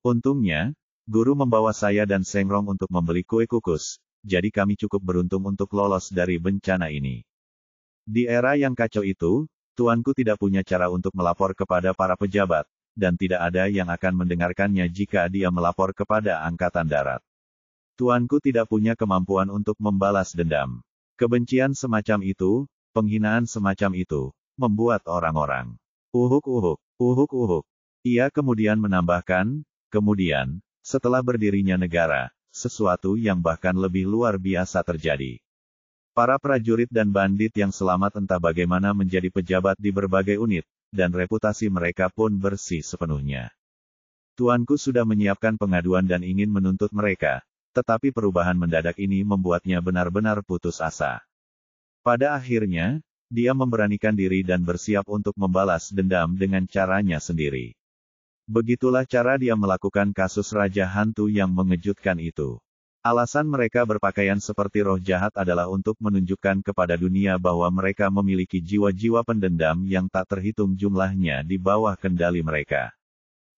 Untungnya, guru membawa saya dan Sengrong untuk membeli kue kukus, jadi kami cukup beruntung untuk lolos dari bencana ini. Di era yang kacau itu, tuanku tidak punya cara untuk melapor kepada para pejabat, dan tidak ada yang akan mendengarkannya jika dia melapor kepada Angkatan Darat. Tuanku tidak punya kemampuan untuk membalas dendam. Kebencian semacam itu, penghinaan semacam itu, membuat orang-orang uhuk. Ia kemudian menambahkan, setelah berdirinya negara, sesuatu yang bahkan lebih luar biasa terjadi. Para prajurit dan bandit yang selamat entah bagaimana menjadi pejabat di berbagai unit, dan reputasi mereka pun bersih sepenuhnya. Tuanku sudah menyiapkan pengaduan dan ingin menuntut mereka, tetapi perubahan mendadak ini membuatnya benar-benar putus asa. Pada akhirnya, dia memberanikan diri dan bersiap untuk membalas dendam dengan caranya sendiri. Begitulah cara dia melakukan kasus Raja Hantu yang mengejutkan itu. Alasan mereka berpakaian seperti roh jahat adalah untuk menunjukkan kepada dunia bahwa mereka memiliki jiwa-jiwa pendendam yang tak terhitung jumlahnya di bawah kendali mereka.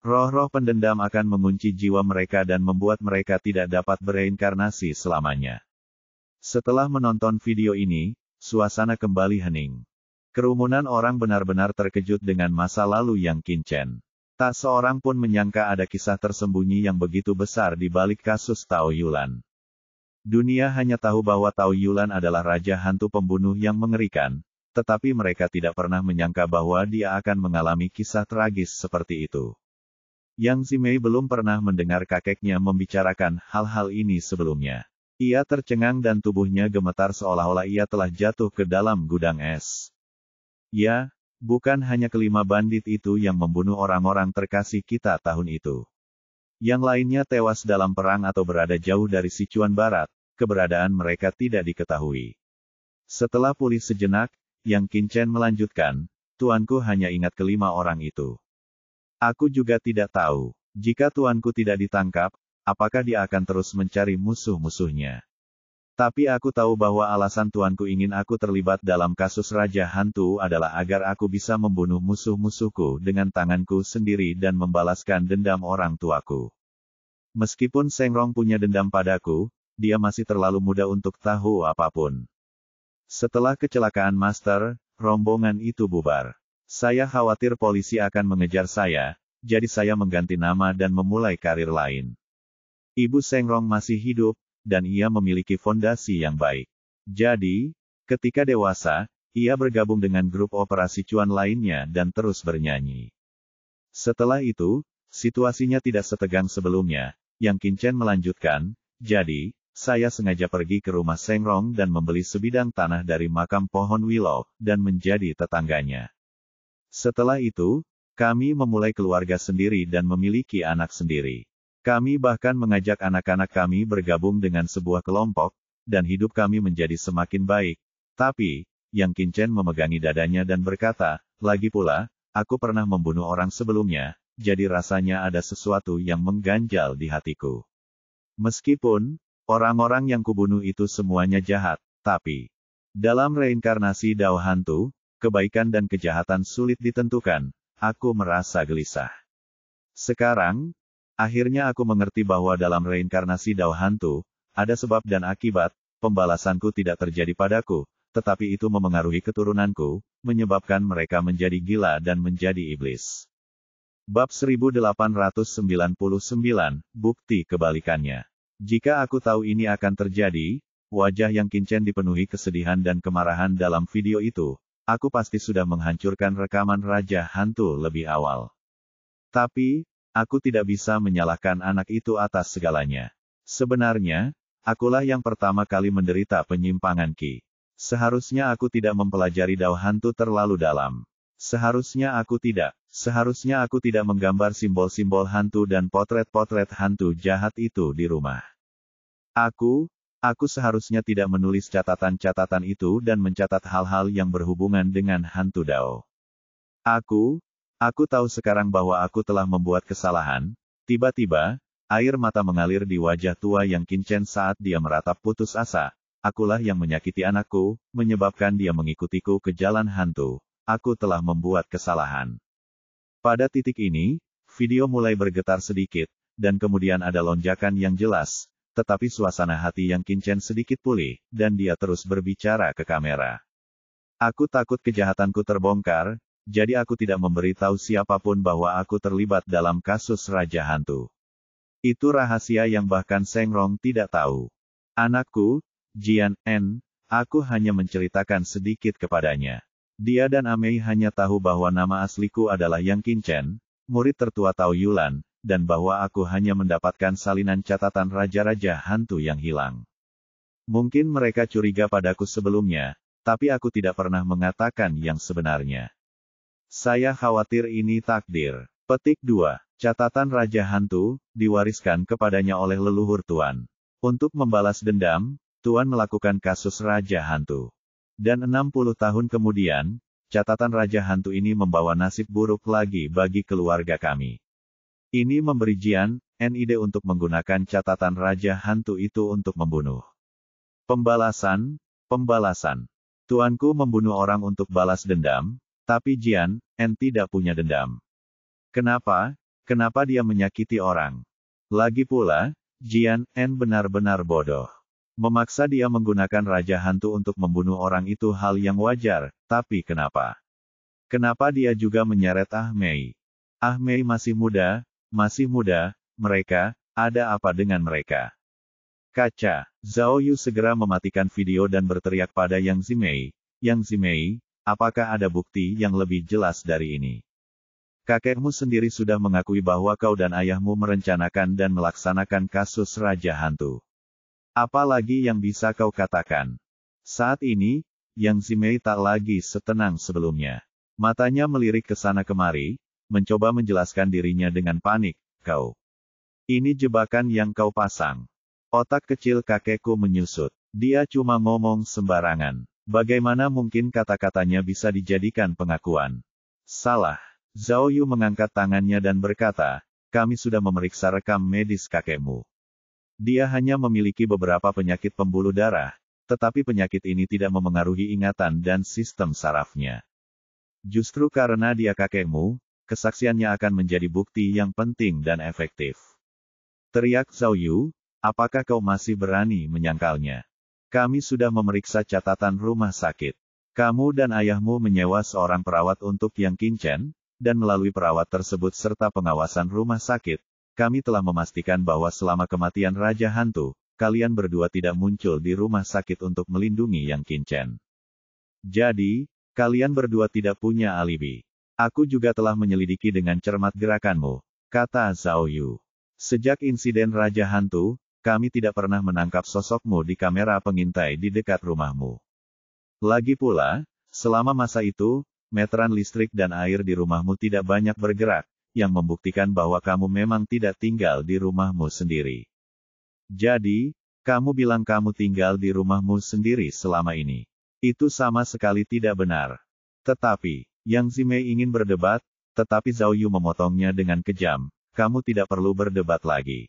Roh-roh pendendam akan mengunci jiwa mereka dan membuat mereka tidak dapat bereinkarnasi selamanya. Setelah menonton video ini, suasana kembali hening. Kerumunan orang benar-benar terkejut dengan masa lalu yang Qin. Tak seorang pun menyangka ada kisah tersembunyi yang begitu besar di balik kasus Tao Yulan. Dunia hanya tahu bahwa Tao Yulan adalah raja hantu pembunuh yang mengerikan, tetapi mereka tidak pernah menyangka bahwa dia akan mengalami kisah tragis seperti itu. Yang Zimei belum pernah mendengar kakeknya membicarakan hal-hal ini sebelumnya. Ia tercengang dan tubuhnya gemetar seolah-olah ia telah jatuh ke dalam gudang es. Ya, bukan hanya kelima bandit itu yang membunuh orang-orang terkasih kita tahun itu. Yang lainnya tewas dalam perang atau berada jauh dari Sichuan Barat, keberadaan mereka tidak diketahui. Setelah pulih sejenak, Yang Qin melanjutkan, tuanku hanya ingat kelima orang itu. Aku juga tidak tahu, jika tuanku tidak ditangkap, apakah dia akan terus mencari musuh-musuhnya. Tapi aku tahu bahwa alasan tuanku ingin aku terlibat dalam kasus Raja Hantu adalah agar aku bisa membunuh musuh-musuhku dengan tanganku sendiri dan membalaskan dendam orang tuaku. Meskipun Seng Rong punya dendam padaku, dia masih terlalu muda untuk tahu apapun. Setelah kecelakaan Master, rombongan itu bubar. Saya khawatir polisi akan mengejar saya, jadi saya mengganti nama dan memulai karir lain. Ibu Seng Rong masih hidup, dan ia memiliki fondasi yang baik. Jadi, ketika dewasa, ia bergabung dengan grup operasi cuan lainnya dan terus bernyanyi. Setelah itu, situasinya tidak setegang sebelumnya. Yang Qin melanjutkan, jadi, saya sengaja pergi ke rumah Seng Rong dan membeli sebidang tanah dari makam pohon willow, dan menjadi tetangganya. Setelah itu, kami memulai keluarga sendiri dan memiliki anak sendiri. Kami bahkan mengajak anak-anak kami bergabung dengan sebuah kelompok, dan hidup kami menjadi semakin baik. Tapi, Yang Qin memegangi dadanya dan berkata, lagi pula, aku pernah membunuh orang sebelumnya, jadi rasanya ada sesuatu yang mengganjal di hatiku. Meskipun, orang-orang yang kubunuh itu semuanya jahat, tapi, dalam reinkarnasi Dao Hantu, kebaikan dan kejahatan sulit ditentukan, aku merasa gelisah. Sekarang, akhirnya aku mengerti bahwa dalam reinkarnasi Dao Hantu, ada sebab dan akibat, pembalasanku tidak terjadi padaku, tetapi itu memengaruhi keturunanku, menyebabkan mereka menjadi gila dan menjadi iblis. Bab 1899, Bukti kebalikannya. Jika aku tahu ini akan terjadi, wajah Yang Qin dipenuhi kesedihan dan kemarahan dalam video itu, aku pasti sudah menghancurkan rekaman Raja Hantu lebih awal. Tapi, aku tidak bisa menyalahkan anak itu atas segalanya. Sebenarnya, akulah yang pertama kali menderita penyimpangan Qi. Seharusnya aku tidak mempelajari Dao Hantu terlalu dalam. Seharusnya aku tidak menggambar simbol-simbol hantu dan potret-potret hantu jahat itu di rumah. Aku seharusnya tidak menulis catatan-catatan itu dan mencatat hal-hal yang berhubungan dengan hantu Dao. Aku tahu sekarang bahwa aku telah membuat kesalahan. Tiba-tiba, air mata mengalir di wajah tua Yang Qin saat dia meratap putus asa. Akulah yang menyakiti anakku, menyebabkan dia mengikutiku ke jalan hantu. Aku telah membuat kesalahan. Pada titik ini, video mulai bergetar sedikit, dan kemudian ada lonjakan yang jelas, tetapi suasana hati Yang Qin sedikit pulih, dan dia terus berbicara ke kamera. Aku takut kejahatanku terbongkar, jadi aku tidak memberitahu siapapun bahwa aku terlibat dalam kasus Raja Hantu. Itu rahasia yang bahkan Seng Rong tidak tahu. Anakku, Jian En, aku hanya menceritakan sedikit kepadanya. Dia dan Amei hanya tahu bahwa nama asliku adalah Yang Qin, murid tertua Tao Yulan, dan bahwa aku hanya mendapatkan salinan catatan raja-raja hantu yang hilang. Mungkin mereka curiga padaku sebelumnya, tapi aku tidak pernah mengatakan yang sebenarnya. Saya khawatir ini takdir. Petik 2. Catatan Raja Hantu, diwariskan kepadanya oleh leluhur Tuan. Untuk membalas dendam, Tuan melakukan kasus Raja Hantu. Dan 60 tahun kemudian, catatan Raja Hantu ini membawa nasib buruk lagi bagi keluarga kami. Ini memberi Jian En ide untuk menggunakan catatan Raja Hantu itu untuk membunuh. Pembalasan. Tuanku membunuh orang untuk balas dendam, tapi Jian En tidak punya dendam. Kenapa? Kenapa dia menyakiti orang? Lagi pula, Jian En benar-benar bodoh. Memaksa dia menggunakan Raja Hantu untuk membunuh orang itu hal yang wajar, tapi kenapa? Kenapa dia juga menyeret Ah Mei? Ah Mei masih muda, mereka, ada apa dengan mereka? Kaca, Zhao Yu segera mematikan video dan berteriak pada Yang Zimei, apakah ada bukti yang lebih jelas dari ini? Kakekmu sendiri sudah mengakui bahwa kau dan ayahmu merencanakan dan melaksanakan kasus Raja Hantu. Apa lagi yang bisa kau katakan? Saat ini, Yang Zimei tak lagi setenang sebelumnya. Matanya melirik ke sana kemari, mencoba menjelaskan dirinya dengan panik, kau. Ini jebakan yang kau pasang. Otak kecil kakekku menyusut. Dia cuma ngomong sembarangan. Bagaimana mungkin kata-katanya bisa dijadikan pengakuan? Salah. Zhao Yu mengangkat tangannya dan berkata, kami sudah memeriksa rekam medis kakekmu. Dia hanya memiliki beberapa penyakit pembuluh darah, tetapi penyakit ini tidak memengaruhi ingatan dan sistem sarafnya. Justru karena dia kakekmu, kesaksiannya akan menjadi bukti yang penting dan efektif. Teriak Zhao Yu, apakah kau masih berani menyangkalnya? Kami sudah memeriksa catatan rumah sakit. Kamu dan ayahmu menyewa seorang perawat untuk Yang Qinchen, dan melalui perawat tersebut serta pengawasan rumah sakit, kami telah memastikan bahwa selama kematian Raja Hantu, kalian berdua tidak muncul di rumah sakit untuk melindungi Yang Qinchen. Jadi, kalian berdua tidak punya alibi. Aku juga telah menyelidiki dengan cermat gerakanmu, kata Zhao Yu. Sejak insiden Raja Hantu, kami tidak pernah menangkap sosokmu di kamera pengintai di dekat rumahmu. Lagi pula, selama masa itu, meteran listrik dan air di rumahmu tidak banyak bergerak, yang membuktikan bahwa kamu memang tidak tinggal di rumahmu sendiri. Jadi, kamu bilang kamu tinggal di rumahmu sendiri selama ini. Itu sama sekali tidak benar. Tetapi, Yang Zimei ingin berdebat, tetapi Zhao Yu memotongnya dengan kejam. Kamu tidak perlu berdebat lagi.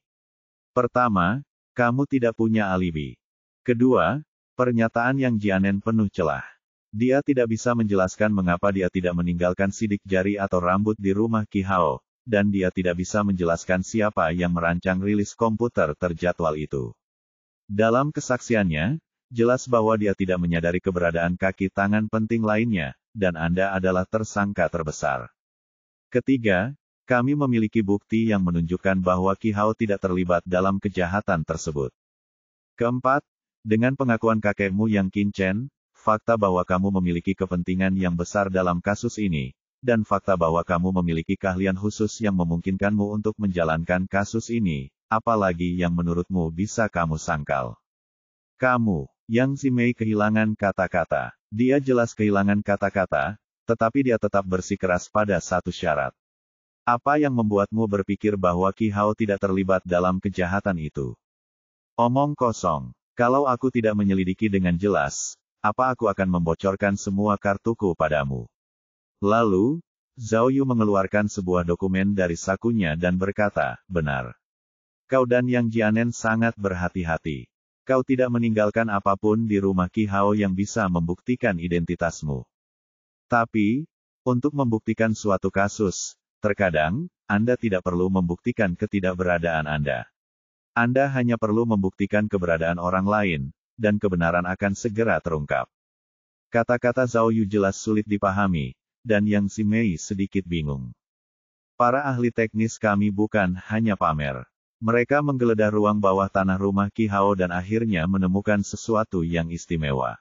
Pertama, kamu tidak punya alibi. Kedua, pernyataan Yang Jianen penuh celah. Dia tidak bisa menjelaskan mengapa dia tidak meninggalkan sidik jari atau rambut di rumah Qi Hao, dan dia tidak bisa menjelaskan siapa yang merancang rilis komputer terjadwal itu. Dalam kesaksiannya, jelas bahwa dia tidak menyadari keberadaan kaki tangan penting lainnya, dan Anda adalah tersangka terbesar. Ketiga, kami memiliki bukti yang menunjukkan bahwa Qi Hao tidak terlibat dalam kejahatan tersebut. Keempat, dengan pengakuan kakekmu Yang Qinchen, fakta bahwa kamu memiliki kepentingan yang besar dalam kasus ini, dan fakta bahwa kamu memiliki keahlian khusus yang memungkinkanmu untuk menjalankan kasus ini, apalagi yang menurutmu bisa kamu sangkal. Kamu, Yang Zimei kehilangan kata-kata. Dia jelas kehilangan kata-kata, tetapi dia tetap bersikeras pada satu syarat. Apa yang membuatmu berpikir bahwa Qi Hao tidak terlibat dalam kejahatan itu? Omong kosong. Kalau aku tidak menyelidiki dengan jelas, apa aku akan membocorkan semua kartuku padamu? Lalu, Zhao Yu mengeluarkan sebuah dokumen dari sakunya dan berkata, benar. Kau dan Yang Jianen sangat berhati-hati. Kau tidak meninggalkan apapun di rumah Qi Hao yang bisa membuktikan identitasmu. Tapi, untuk membuktikan suatu kasus, terkadang, Anda tidak perlu membuktikan ketidakberadaan Anda. Anda hanya perlu membuktikan keberadaan orang lain, dan kebenaran akan segera terungkap. Kata-kata Zhao Yu jelas sulit dipahami, dan Yang Zimei sedikit bingung. Para ahli teknis kami bukan hanya pamer. Mereka menggeledah ruang bawah tanah rumah Qi Hao dan akhirnya menemukan sesuatu yang istimewa.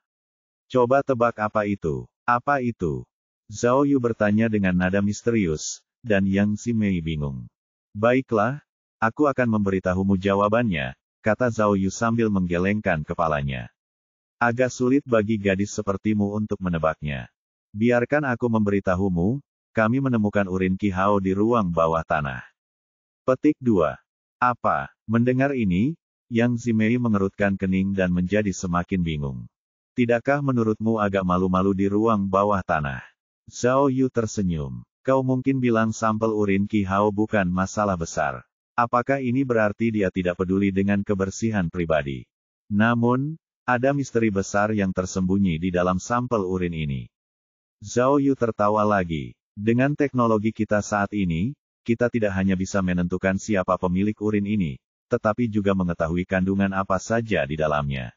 Coba tebak apa itu? Apa itu? Zhao Yu bertanya dengan nada misterius, dan Yang Zimei bingung. Baiklah, aku akan memberitahumu jawabannya, kata Zhao Yu sambil menggelengkan kepalanya. Agak sulit bagi gadis sepertimu untuk menebaknya. Biarkan aku memberitahumu, kami menemukan urin Qi Hao di ruang bawah tanah. Petik 2. Apa? Mendengar ini, Yang Zimei mengerutkan kening dan menjadi semakin bingung. Tidakkah menurutmu agak malu-malu di ruang bawah tanah? Zhao Yu tersenyum. Kau mungkin bilang sampel urin Qi Hao bukan masalah besar. Apakah ini berarti dia tidak peduli dengan kebersihan pribadi? Namun, ada misteri besar yang tersembunyi di dalam sampel urin ini. Zhao Yu tertawa lagi. Dengan teknologi kita saat ini, kita tidak hanya bisa menentukan siapa pemilik urin ini, tetapi juga mengetahui kandungan apa saja di dalamnya.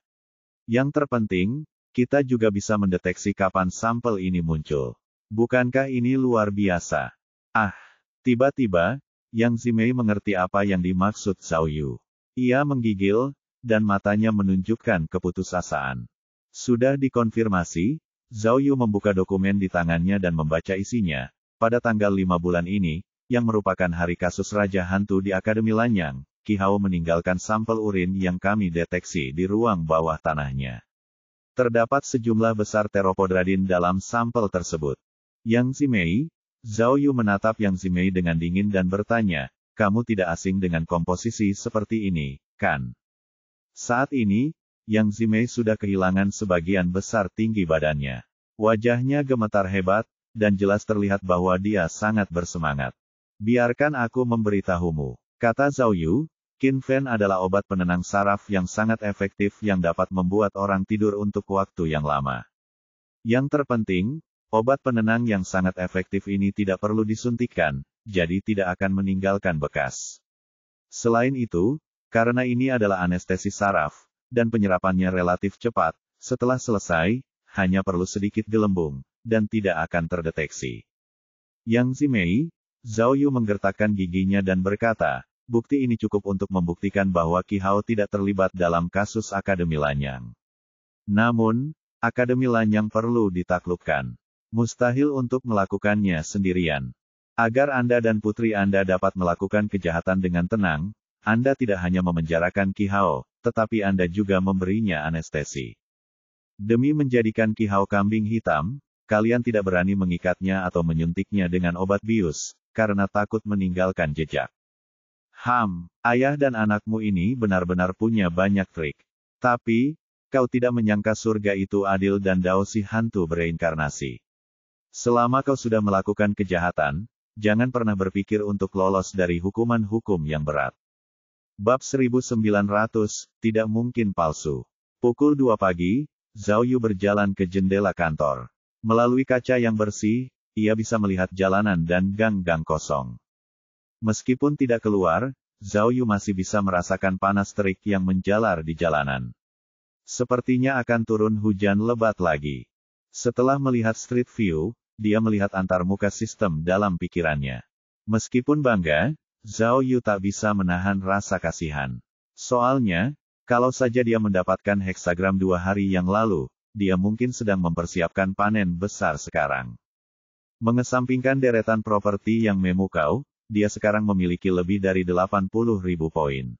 Yang terpenting, kita juga bisa mendeteksi kapan sampel ini muncul. Bukankah ini luar biasa? Ah, tiba-tiba, Yang Zimei mengerti apa yang dimaksud Zhao Yu. Ia menggigil, dan matanya menunjukkan keputusasaan. Sudah dikonfirmasi, Zhao Yu membuka dokumen di tangannya dan membaca isinya. Pada tanggal 5 bulan ini, yang merupakan hari kasus Raja Hantu di Akademi Lanyang, Qi Hao meninggalkan sampel urin yang kami deteksi di ruang bawah tanahnya. Terdapat sejumlah besar teropodradin dalam sampel tersebut. Yang Zimei, Zhao Yu menatap Yang Zimei dengan dingin dan bertanya, kamu tidak asing dengan komposisi seperti ini, kan? Saat ini, Yang Zimei sudah kehilangan sebagian besar tinggi badannya. Wajahnya gemetar hebat, dan jelas terlihat bahwa dia sangat bersemangat. Biarkan aku memberitahumu, kata Zhao Yu, Qinfen adalah obat penenang saraf yang sangat efektif yang dapat membuat orang tidur untuk waktu yang lama. Yang terpenting, obat penenang yang sangat efektif ini tidak perlu disuntikkan, jadi tidak akan meninggalkan bekas. Selain itu, karena ini adalah anestesi saraf, dan penyerapannya relatif cepat, setelah selesai, hanya perlu sedikit gelembung, dan tidak akan terdeteksi. Yang Zimei, Zhao Yu menggertakkan giginya dan berkata, bukti ini cukup untuk membuktikan bahwa Qi Hao tidak terlibat dalam kasus Akademi Lanyang. Namun, Akademi Lanyang perlu ditaklukkan. Mustahil untuk melakukannya sendirian. Agar Anda dan putri Anda dapat melakukan kejahatan dengan tenang, Anda tidak hanya memenjarakan Qi Hao, tetapi Anda juga memberinya anestesi. Demi menjadikan Qi Hao kambing hitam, kalian tidak berani mengikatnya atau menyuntiknya dengan obat bius, karena takut meninggalkan jejak. Ayah dan anakmu ini benar-benar punya banyak trik. Tapi, kau tidak menyangka surga itu adil dan Dao si hantu bereinkarnasi. Selama kau sudah melakukan kejahatan, jangan pernah berpikir untuk lolos dari hukuman hukum yang berat. Bab 1900, tidak mungkin palsu. Pukul 2 pagi, Zhao Yu berjalan ke jendela kantor. Melalui kaca yang bersih, ia bisa melihat jalanan dan gang-gang kosong. Meskipun tidak keluar, Zhao Yu masih bisa merasakan panas terik yang menjalar di jalanan. Sepertinya akan turun hujan lebat lagi. Setelah melihat street view, dia melihat antarmuka sistem dalam pikirannya. Meskipun bangga, Zhao Yu tak bisa menahan rasa kasihan. Soalnya, kalau saja dia mendapatkan heksagram 2 hari yang lalu, dia mungkin sedang mempersiapkan panen besar sekarang. Mengesampingkan deretan properti yang memukau, dia sekarang memiliki lebih dari 80.000 poin.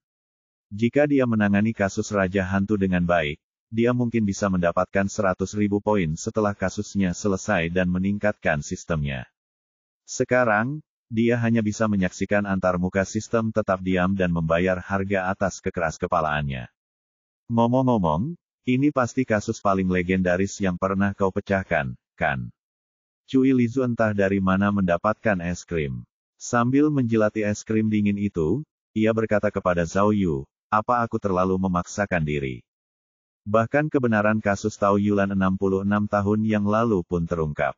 Jika dia menangani kasus Raja Hantu dengan baik, dia mungkin bisa mendapatkan 100.000 poin setelah kasusnya selesai dan meningkatkan sistemnya. Sekarang, dia hanya bisa menyaksikan antarmuka sistem tetap diam dan membayar harga atas kekeras-kepalaannya. Ngomong-ngomong, ini pasti kasus paling legendaris yang pernah kau pecahkan, kan? Cui Lizu entah dari mana mendapatkan es krim. Sambil menjilati es krim dingin itu, ia berkata kepada Zhao Yu, apa aku terlalu memaksakan diri? Bahkan kebenaran kasus Tao Yulan 66 tahun yang lalu pun terungkap.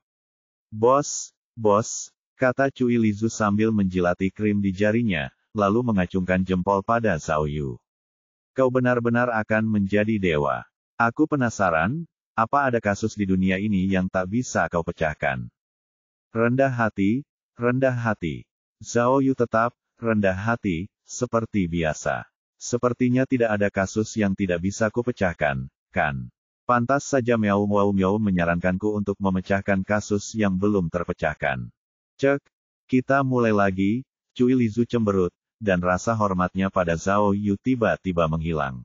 Bos, kata Cui Lizu sambil menjilati krim di jarinya, lalu mengacungkan jempol pada Zhao Yu. Kau benar-benar akan menjadi dewa. Aku penasaran, apa ada kasus di dunia ini yang tak bisa kau pecahkan? Rendah hati. Zhao Yu tetap rendah hati, seperti biasa. Sepertinya tidak ada kasus yang tidak bisa kupecahkan, kan? Pantas saja Miao menyarankanku untuk memecahkan kasus yang belum terpecahkan. Cek, kita mulai lagi, Cui Lizu cemberut, dan rasa hormatnya pada Zhao Yu tiba-tiba menghilang.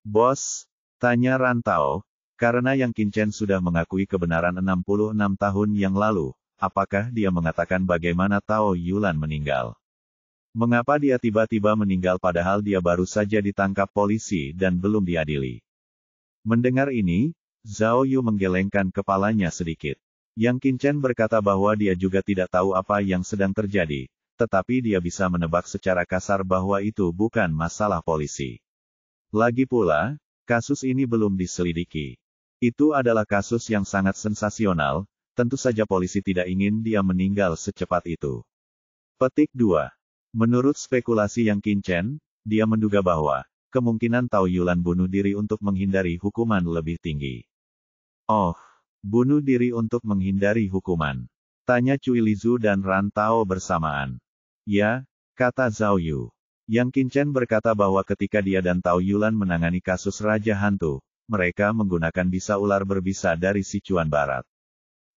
Bos, tanya Rantao, karena Yang Qinchen sudah mengakui kebenaran 66 tahun yang lalu, apakah dia mengatakan bagaimana Tao Yulan meninggal? Mengapa dia tiba-tiba meninggal padahal dia baru saja ditangkap polisi dan belum diadili? Mendengar ini, Zhao Yu menggelengkan kepalanya sedikit. Yang Qinchen berkata bahwa dia juga tidak tahu apa yang sedang terjadi, tetapi dia bisa menebak secara kasar bahwa itu bukan masalah polisi. Lagi pula, kasus ini belum diselidiki. Itu adalah kasus yang sangat sensasional, tentu saja polisi tidak ingin dia meninggal secepat itu. Petik 2. Menurut spekulasi Yang Qinchen, dia menduga bahwa kemungkinan Tao Yulan bunuh diri untuk menghindari hukuman lebih tinggi. Oh, bunuh diri untuk menghindari hukuman. Tanya Cui Lizu dan Ran Tao bersamaan. Ya, kata Zhao Yu. Yang Qinchen berkata bahwa ketika dia dan Tao Yulan menangani kasus Raja Hantu, mereka menggunakan bisa ular berbisa dari Sichuan Barat.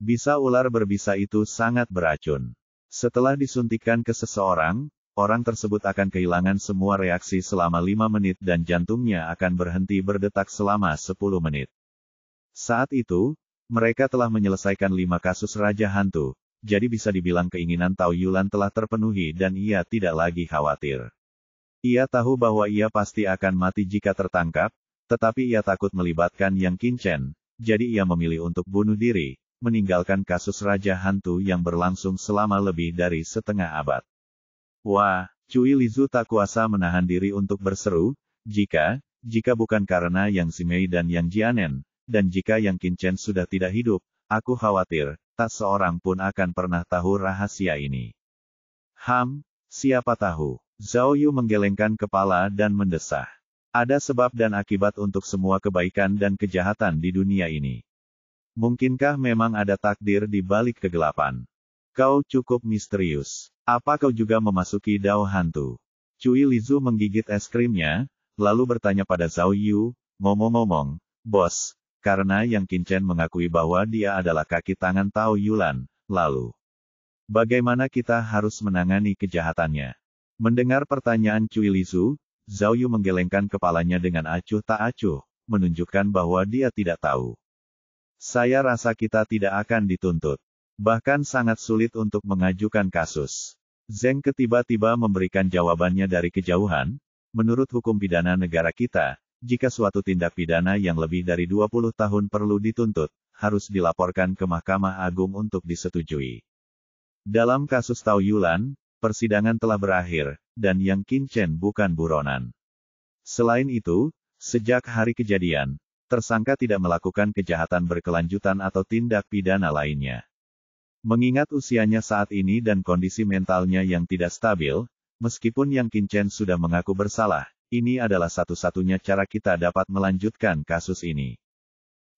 Bisa ular berbisa itu sangat beracun. Setelah disuntikkan ke seseorang, orang tersebut akan kehilangan semua reaksi selama 5 menit dan jantungnya akan berhenti berdetak selama 10 menit. Saat itu, mereka telah menyelesaikan 5 kasus Raja Hantu, jadi bisa dibilang keinginan Tao Yulan telah terpenuhi dan ia tidak lagi khawatir. Ia tahu bahwa ia pasti akan mati jika tertangkap, tetapi ia takut melibatkan Yang Qinchen, jadi ia memilih untuk bunuh diri, meninggalkan kasus Raja Hantu yang berlangsung selama lebih dari setengah abad. Wah, Cui Lizu tak kuasa menahan diri untuk berseru, jika bukan karena Yang Zimei dan Yang Jianen, dan jika Yang Qinchen sudah tidak hidup, aku khawatir, tak seorang pun akan pernah tahu rahasia ini. Siapa tahu? Zhao Yu menggelengkan kepala dan mendesah. Ada sebab dan akibat untuk semua kebaikan dan kejahatan di dunia ini. Mungkinkah memang ada takdir di balik kegelapan? Kau cukup misterius. Apa kau juga memasuki Dao Hantu? Cui Lizu menggigit es krimnya, lalu bertanya pada Zhao Yu, ngomong-ngomong, bos, karena Yang Qinchen mengakui bahwa dia adalah kaki tangan Tao Yulan, lalu bagaimana kita harus menangani kejahatannya? Mendengar pertanyaan Cui Lizu, Zhao Yu menggelengkan kepalanya dengan acuh tak acuh, menunjukkan bahwa dia tidak tahu. Saya rasa kita tidak akan dituntut. Bahkan sangat sulit untuk mengajukan kasus. Zeng tiba-tiba memberikan jawabannya dari kejauhan. Menurut hukum pidana negara kita, jika suatu tindak pidana yang lebih dari 20 tahun perlu dituntut, harus dilaporkan ke Mahkamah Agung untuk disetujui. Dalam kasus Tao Yulan, persidangan telah berakhir, dan Yang Qinchen bukan buronan. Selain itu, sejak hari kejadian, tersangka tidak melakukan kejahatan berkelanjutan atau tindak pidana lainnya. Mengingat usianya saat ini dan kondisi mentalnya yang tidak stabil, meskipun Yang Qinchen sudah mengaku bersalah, ini adalah satu-satunya cara kita dapat melanjutkan kasus ini.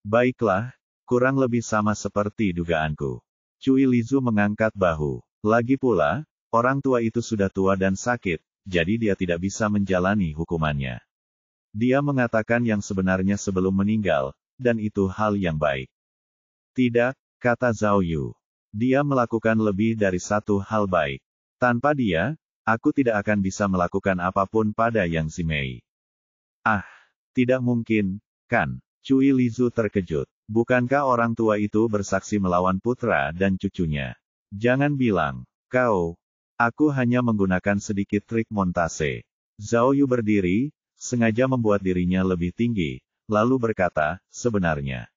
Baiklah, kurang lebih sama seperti dugaanku. Cui Lizu mengangkat bahu. Lagi pula, orang tua itu sudah tua dan sakit, jadi dia tidak bisa menjalani hukumannya. Dia mengatakan yang sebenarnya sebelum meninggal, dan itu hal yang baik. Tidak, kata Zhao Yu. Dia melakukan lebih dari satu hal baik. Tanpa dia, aku tidak akan bisa melakukan apapun pada Yang Zimei. Ah, tidak mungkin, kan? Cui Lizu terkejut. Bukankah orang tua itu bersaksi melawan putra dan cucunya? Jangan bilang, aku hanya menggunakan sedikit trik montase. Zhao Yu berdiri, sengaja membuat dirinya lebih tinggi, lalu berkata, sebenarnya.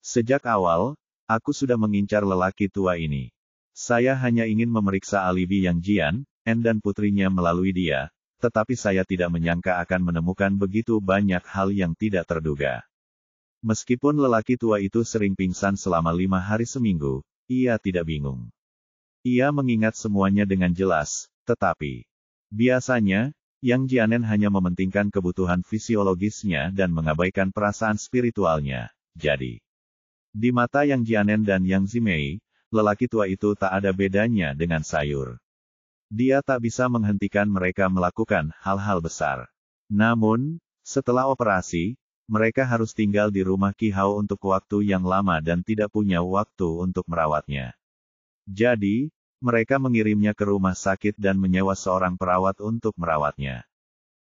Sejak awal, aku sudah mengincar lelaki tua ini. Saya hanya ingin memeriksa alibi Yang Jian, En dan putrinya melalui dia, tetapi saya tidak menyangka akan menemukan begitu banyak hal yang tidak terduga. Meskipun lelaki tua itu sering pingsan selama 5 hari seminggu, ia tidak bingung. Ia mengingat semuanya dengan jelas, tetapi biasanya, Yang Jianen hanya mementingkan kebutuhan fisiologisnya dan mengabaikan perasaan spiritualnya. Jadi, di mata Yang Jianen dan Yang Zimei, lelaki tua itu tak ada bedanya dengan sayur. Dia tak bisa menghentikan mereka melakukan hal-hal besar. Namun, setelah operasi, mereka harus tinggal di rumah Qi Hao untuk waktu yang lama dan tidak punya waktu untuk merawatnya. Jadi, mereka mengirimnya ke rumah sakit dan menyewa seorang perawat untuk merawatnya.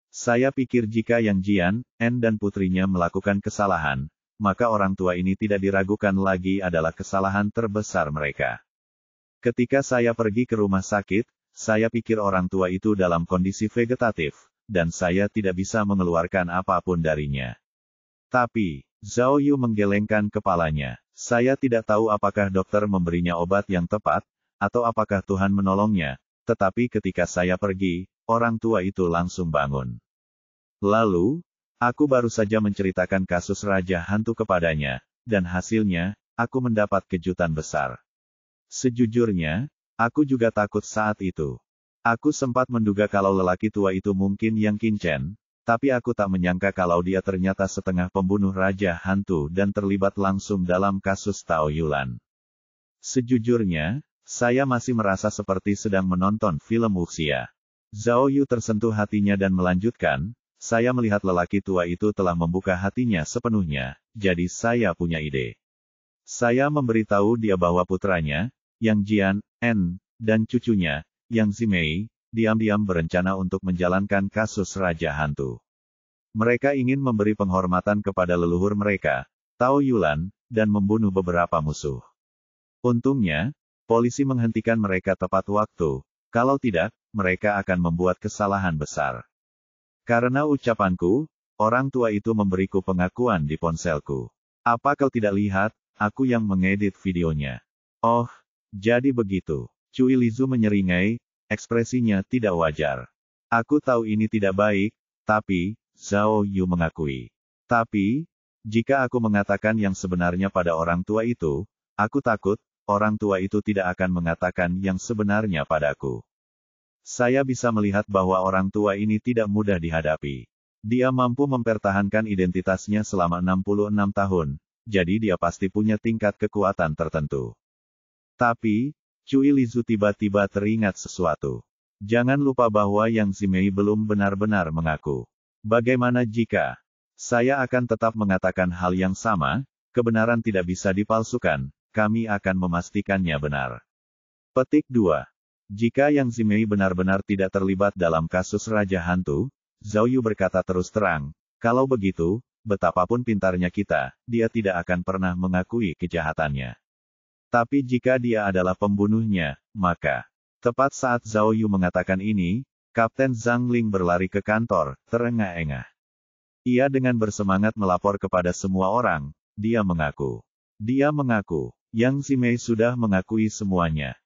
Saya pikir jika Yang Jian, En dan putrinya melakukan kesalahan, maka orang tua ini tidak diragukan lagi adalah kesalahan terbesar mereka. Ketika saya pergi ke rumah sakit, saya pikir orang tua itu dalam kondisi vegetatif, dan saya tidak bisa mengeluarkan apapun darinya. Tapi, Zhao Yu menggelengkan kepalanya. Saya tidak tahu apakah dokter memberinya obat yang tepat, atau apakah Tuhan menolongnya, tetapi ketika saya pergi, orang tua itu langsung bangun. Lalu, aku baru saja menceritakan kasus Raja Hantu kepadanya, dan hasilnya, aku mendapat kejutan besar. Sejujurnya, aku juga takut saat itu. Aku sempat menduga kalau lelaki tua itu mungkin Yang Qingchen, tapi aku tak menyangka kalau dia ternyata setengah pembunuh Raja Hantu dan terlibat langsung dalam kasus Tao Yulan. Sejujurnya, saya masih merasa seperti sedang menonton film wuxia. Zhao Yu tersentuh hatinya dan melanjutkan, saya melihat lelaki tua itu telah membuka hatinya sepenuhnya, jadi saya punya ide. Saya memberitahu dia bahwa putranya, Yang Jian, dan cucunya, Yang Zimei, diam-diam berencana untuk menjalankan kasus Raja Hantu. Mereka ingin memberi penghormatan kepada leluhur mereka, Tao Yulan, dan membunuh beberapa musuh. Untungnya, polisi menghentikan mereka tepat waktu, kalau tidak, mereka akan membuat kesalahan besar. Karena ucapanku, orang tua itu memberiku pengakuan di ponselku. Apa kau tidak lihat, aku yang mengedit videonya. Oh, jadi begitu. Cui Lizu menyeringai, ekspresinya tidak wajar. Aku tahu ini tidak baik, tapi, Zhao Yu mengakui. Tapi, jika aku mengatakan yang sebenarnya pada orang tua itu, aku takut, orang tua itu tidak akan mengatakan yang sebenarnya padaku. Saya bisa melihat bahwa orang tua ini tidak mudah dihadapi. Dia mampu mempertahankan identitasnya selama 66 tahun, jadi dia pasti punya tingkat kekuatan tertentu. Tapi, Cui Lizu tiba-tiba teringat sesuatu. Jangan lupa bahwa Yang Zimei belum benar-benar mengaku. Bagaimana jika saya akan tetap mengatakan hal yang sama, kebenaran tidak bisa dipalsukan, kami akan memastikannya benar. Petik 2. Jika Yang Zimei benar-benar tidak terlibat dalam kasus Raja Hantu, Zhao Yu berkata terus terang, kalau begitu, betapapun pintarnya kita, dia tidak akan pernah mengakui kejahatannya. Tapi jika dia adalah pembunuhnya, maka, tepat saat Zhao Yu mengatakan ini, Kapten Zhang Ling berlari ke kantor, terengah-engah. Ia dengan bersemangat melapor kepada semua orang, dia mengaku, Yang Zimei sudah mengakui semuanya.